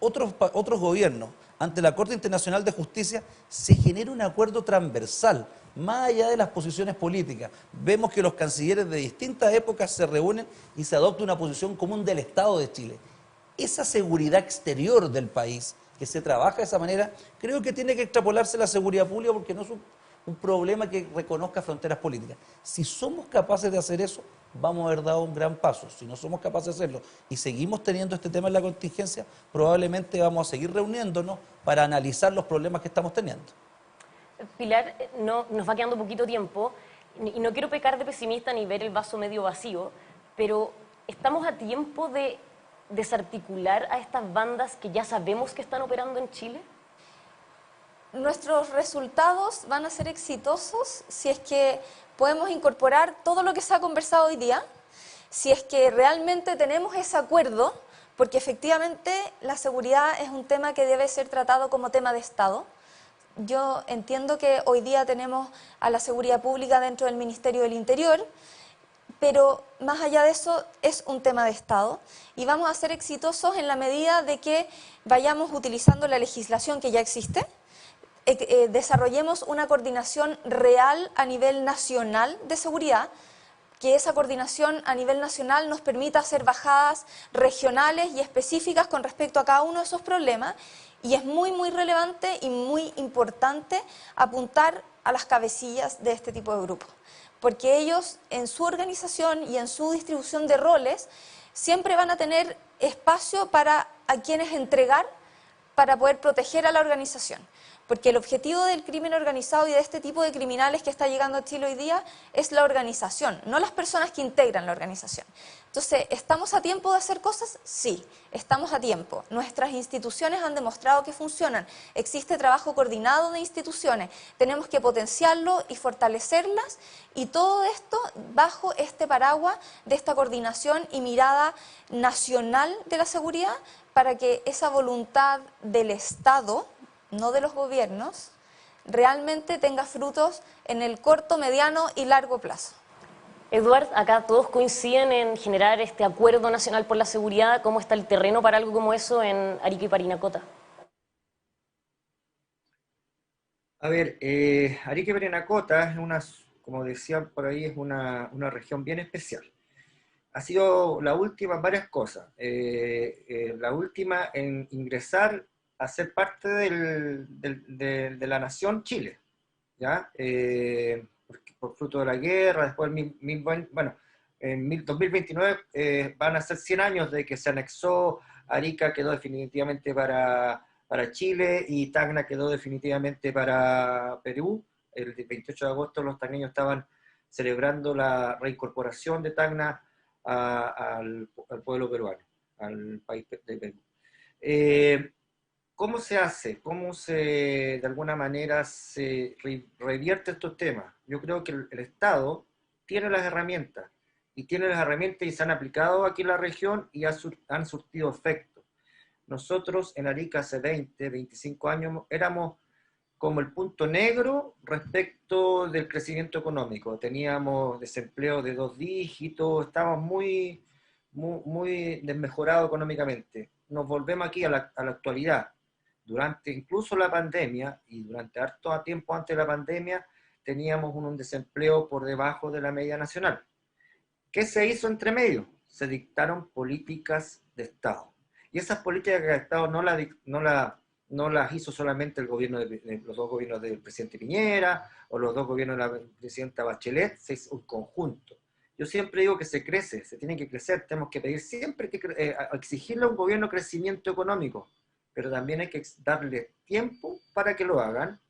otros gobiernos ante la Corte Internacional de Justicia, se genera un acuerdo transversal, más allá de las posiciones políticas. Vemos que los cancilleres de distintas épocas se reúnen y se adopta una posición común del Estado de Chile. Esa seguridad exterior del país, que se trabaja de esa manera, creo que tiene que extrapolarse a la seguridad pública porque no es un problema que reconozca fronteras políticas. Si somos capaces de hacer eso, vamos a haber dado un gran paso. Si no somos capaces de hacerlo y seguimos teniendo este tema en la contingencia, probablemente vamos a seguir reuniéndonos para analizar los problemas que estamos teniendo. Pilar, nos va quedando poquito tiempo y no quiero pecar de pesimista ni ver el vaso medio vacío, pero ¿estamos a tiempo de desarticular a estas bandas que ya sabemos que están operando en Chile? Nuestros resultados van a ser exitosos si es que podemos incorporar todo lo que se ha conversado hoy día, si es que realmente tenemos ese acuerdo, porque efectivamente la seguridad es un tema que debe ser tratado como tema de Estado. Yo entiendo que hoy día tenemos a la seguridad pública dentro del Ministerio del Interior, pero más allá de eso es un tema de Estado y vamos a ser exitosos en la medida de que vayamos utilizando la legislación que ya existe, desarrollemos una coordinación real a nivel nacional de seguridad, que esa coordinación a nivel nacional nos permita hacer bajadas regionales y específicas con respecto a cada uno de esos problemas, y es muy, muy relevante y muy importante apuntar a las cabecillas de este tipo de grupos, porque ellos en su organización y en su distribución de roles siempre van a tener espacio para a quienes entregar para poder proteger a la organización. Porque el objetivo del crimen organizado y de este tipo de criminales que está llegando a Chile hoy día es la organización, no las personas que integran la organización. Entonces, ¿estamos a tiempo de hacer cosas? Sí, estamos a tiempo. Nuestras instituciones han demostrado que funcionan. Existe trabajo coordinado de instituciones. Tenemos que potenciarlo y fortalecerlas, y todo esto bajo este paraguas de esta coordinación y mirada nacional de la seguridad, para que esa voluntad del Estado, no de los gobiernos, realmente tenga frutos en el corto, mediano y largo plazo. Eduard, acá todos coinciden en generar este acuerdo nacional por la seguridad. ¿Cómo está el terreno para algo como eso en Arica y Parinacota? A ver, Arica y Parinacota es una, como decían por ahí, es una región bien especial. Ha sido la última en varias cosas. La última en ingresar a ser parte de la nación Chile, ¿ya? Por fruto de la guerra, después, bueno, en 2029 van a ser 100 años de que se anexó. Arica quedó definitivamente para Chile y Tacna quedó definitivamente para Perú. El 28 de agosto los tacneños estaban celebrando la reincorporación de Tacna al pueblo peruano, al país de Perú. ¿Cómo se hace? ¿Cómo de alguna manera se revierte estos temas? Yo creo que el Estado tiene las herramientas, y se han aplicado aquí en la región y han surtido efecto. Nosotros en Arica hace 20, 25 años éramos como el punto negro respecto del crecimiento económico. Teníamos desempleo de 2 dígitos, estábamos muy, muy, muy desmejorados económicamente. Nos volvemos aquí a la actualidad. Durante incluso la pandemia, y durante harto tiempo antes de la pandemia, teníamos un desempleo por debajo de la media nacional. ¿Qué se hizo entre medio? Se dictaron políticas de Estado. Y esas políticas de Estado no las hizo solamente el gobierno los dos gobiernos del presidente Piñera o los dos gobiernos de la presidenta Bachelet, se hizo un conjunto. Yo siempre digo que se crece, se tiene que crecer, tenemos que pedir siempre exigirle a un gobierno crecimiento económico, pero también hay que darle tiempo para que lo hagan,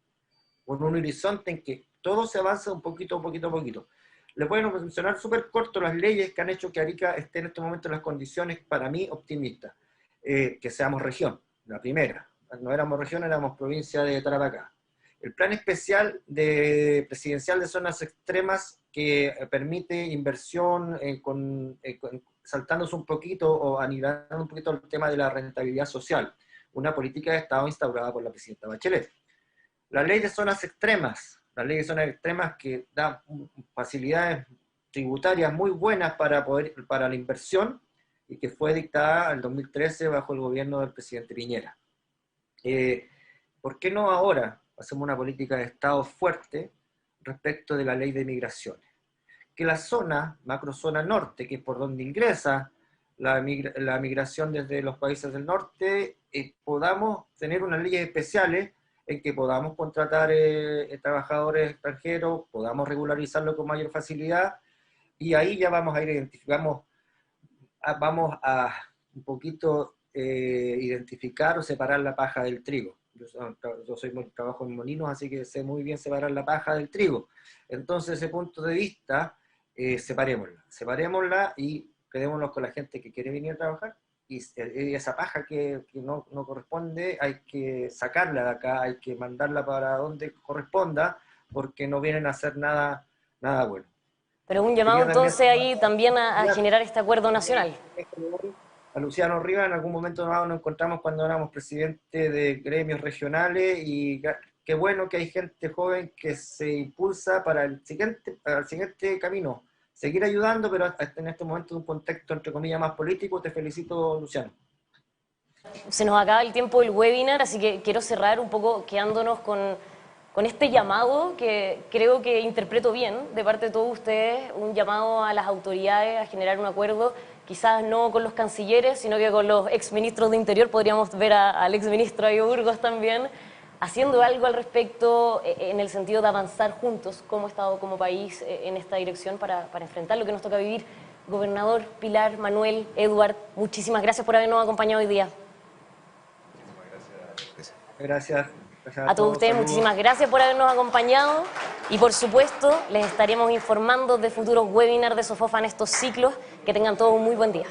con un horizonte en que todo se avanza un poquito, poquito, poquito. Les voy a mencionar súper corto las leyes que han hecho que Arica esté en este momento en las condiciones, para mí, optimistas. Que seamos región, la primera. No éramos región, éramos provincia de Tarapacá. El plan especial presidencial de zonas extremas que permite inversión saltándose un poquito o anidando un poquito el tema de la rentabilidad social. Una política de Estado instaurada por la presidenta Bachelet. La ley de zonas extremas, que da facilidades tributarias muy buenas para la inversión, y que fue dictada en 2013 bajo el gobierno del presidente Piñera. ¿Por qué no ahora hacemos una política de Estado fuerte respecto de la ley de migraciones? Que la macrozona norte, que es por donde ingresa la migración desde los países del norte, podamos tener unas leyes especiales en que podamos contratar trabajadores extranjeros, podamos regularizarlo con mayor facilidad, y ahí ya vamos a ir identificando, vamos a un poquito identificar o separar la paja del trigo. Yo trabajo en molinos, así que sé muy bien separar la paja del trigo. Entonces, ese punto de vista, separémosla y quedémonos con la gente que quiere venir a trabajar, y esa paja que no corresponde hay que sacarla de acá, hay que mandarla para donde corresponda, porque no vienen a hacer nada bueno. Pero un llamado Quería también- entonces ahí también a generar este acuerdo nacional. A Luciano Rivas en algún momento nos encontramos cuando éramos presidente de gremios regionales y qué bueno que hay gente joven que se impulsa para el siguiente camino, seguir ayudando, pero en este momento de un contexto entre comillas más político. Te felicito, Luciano. Se nos acaba el tiempo del webinar, así que quiero cerrar un poco quedándonos con este llamado que creo que interpreto bien de parte de todos ustedes, un llamado a las autoridades a generar un acuerdo, quizás no con los cancilleres, sino que con los exministros de Interior. Podríamos ver al exministro Ayo Burgos también haciendo algo al respecto en el sentido de avanzar juntos como Estado, como país, en esta dirección para enfrentar lo que nos toca vivir. Gobernador, Pilar, Manuel, Edward, muchísimas gracias por habernos acompañado hoy día. Gracias. A todos ustedes, saludos. muchísimas gracias por habernos acompañado y por supuesto les estaremos informando de futuros webinars de SOFOFA en estos ciclos. Que tengan todos un muy buen día.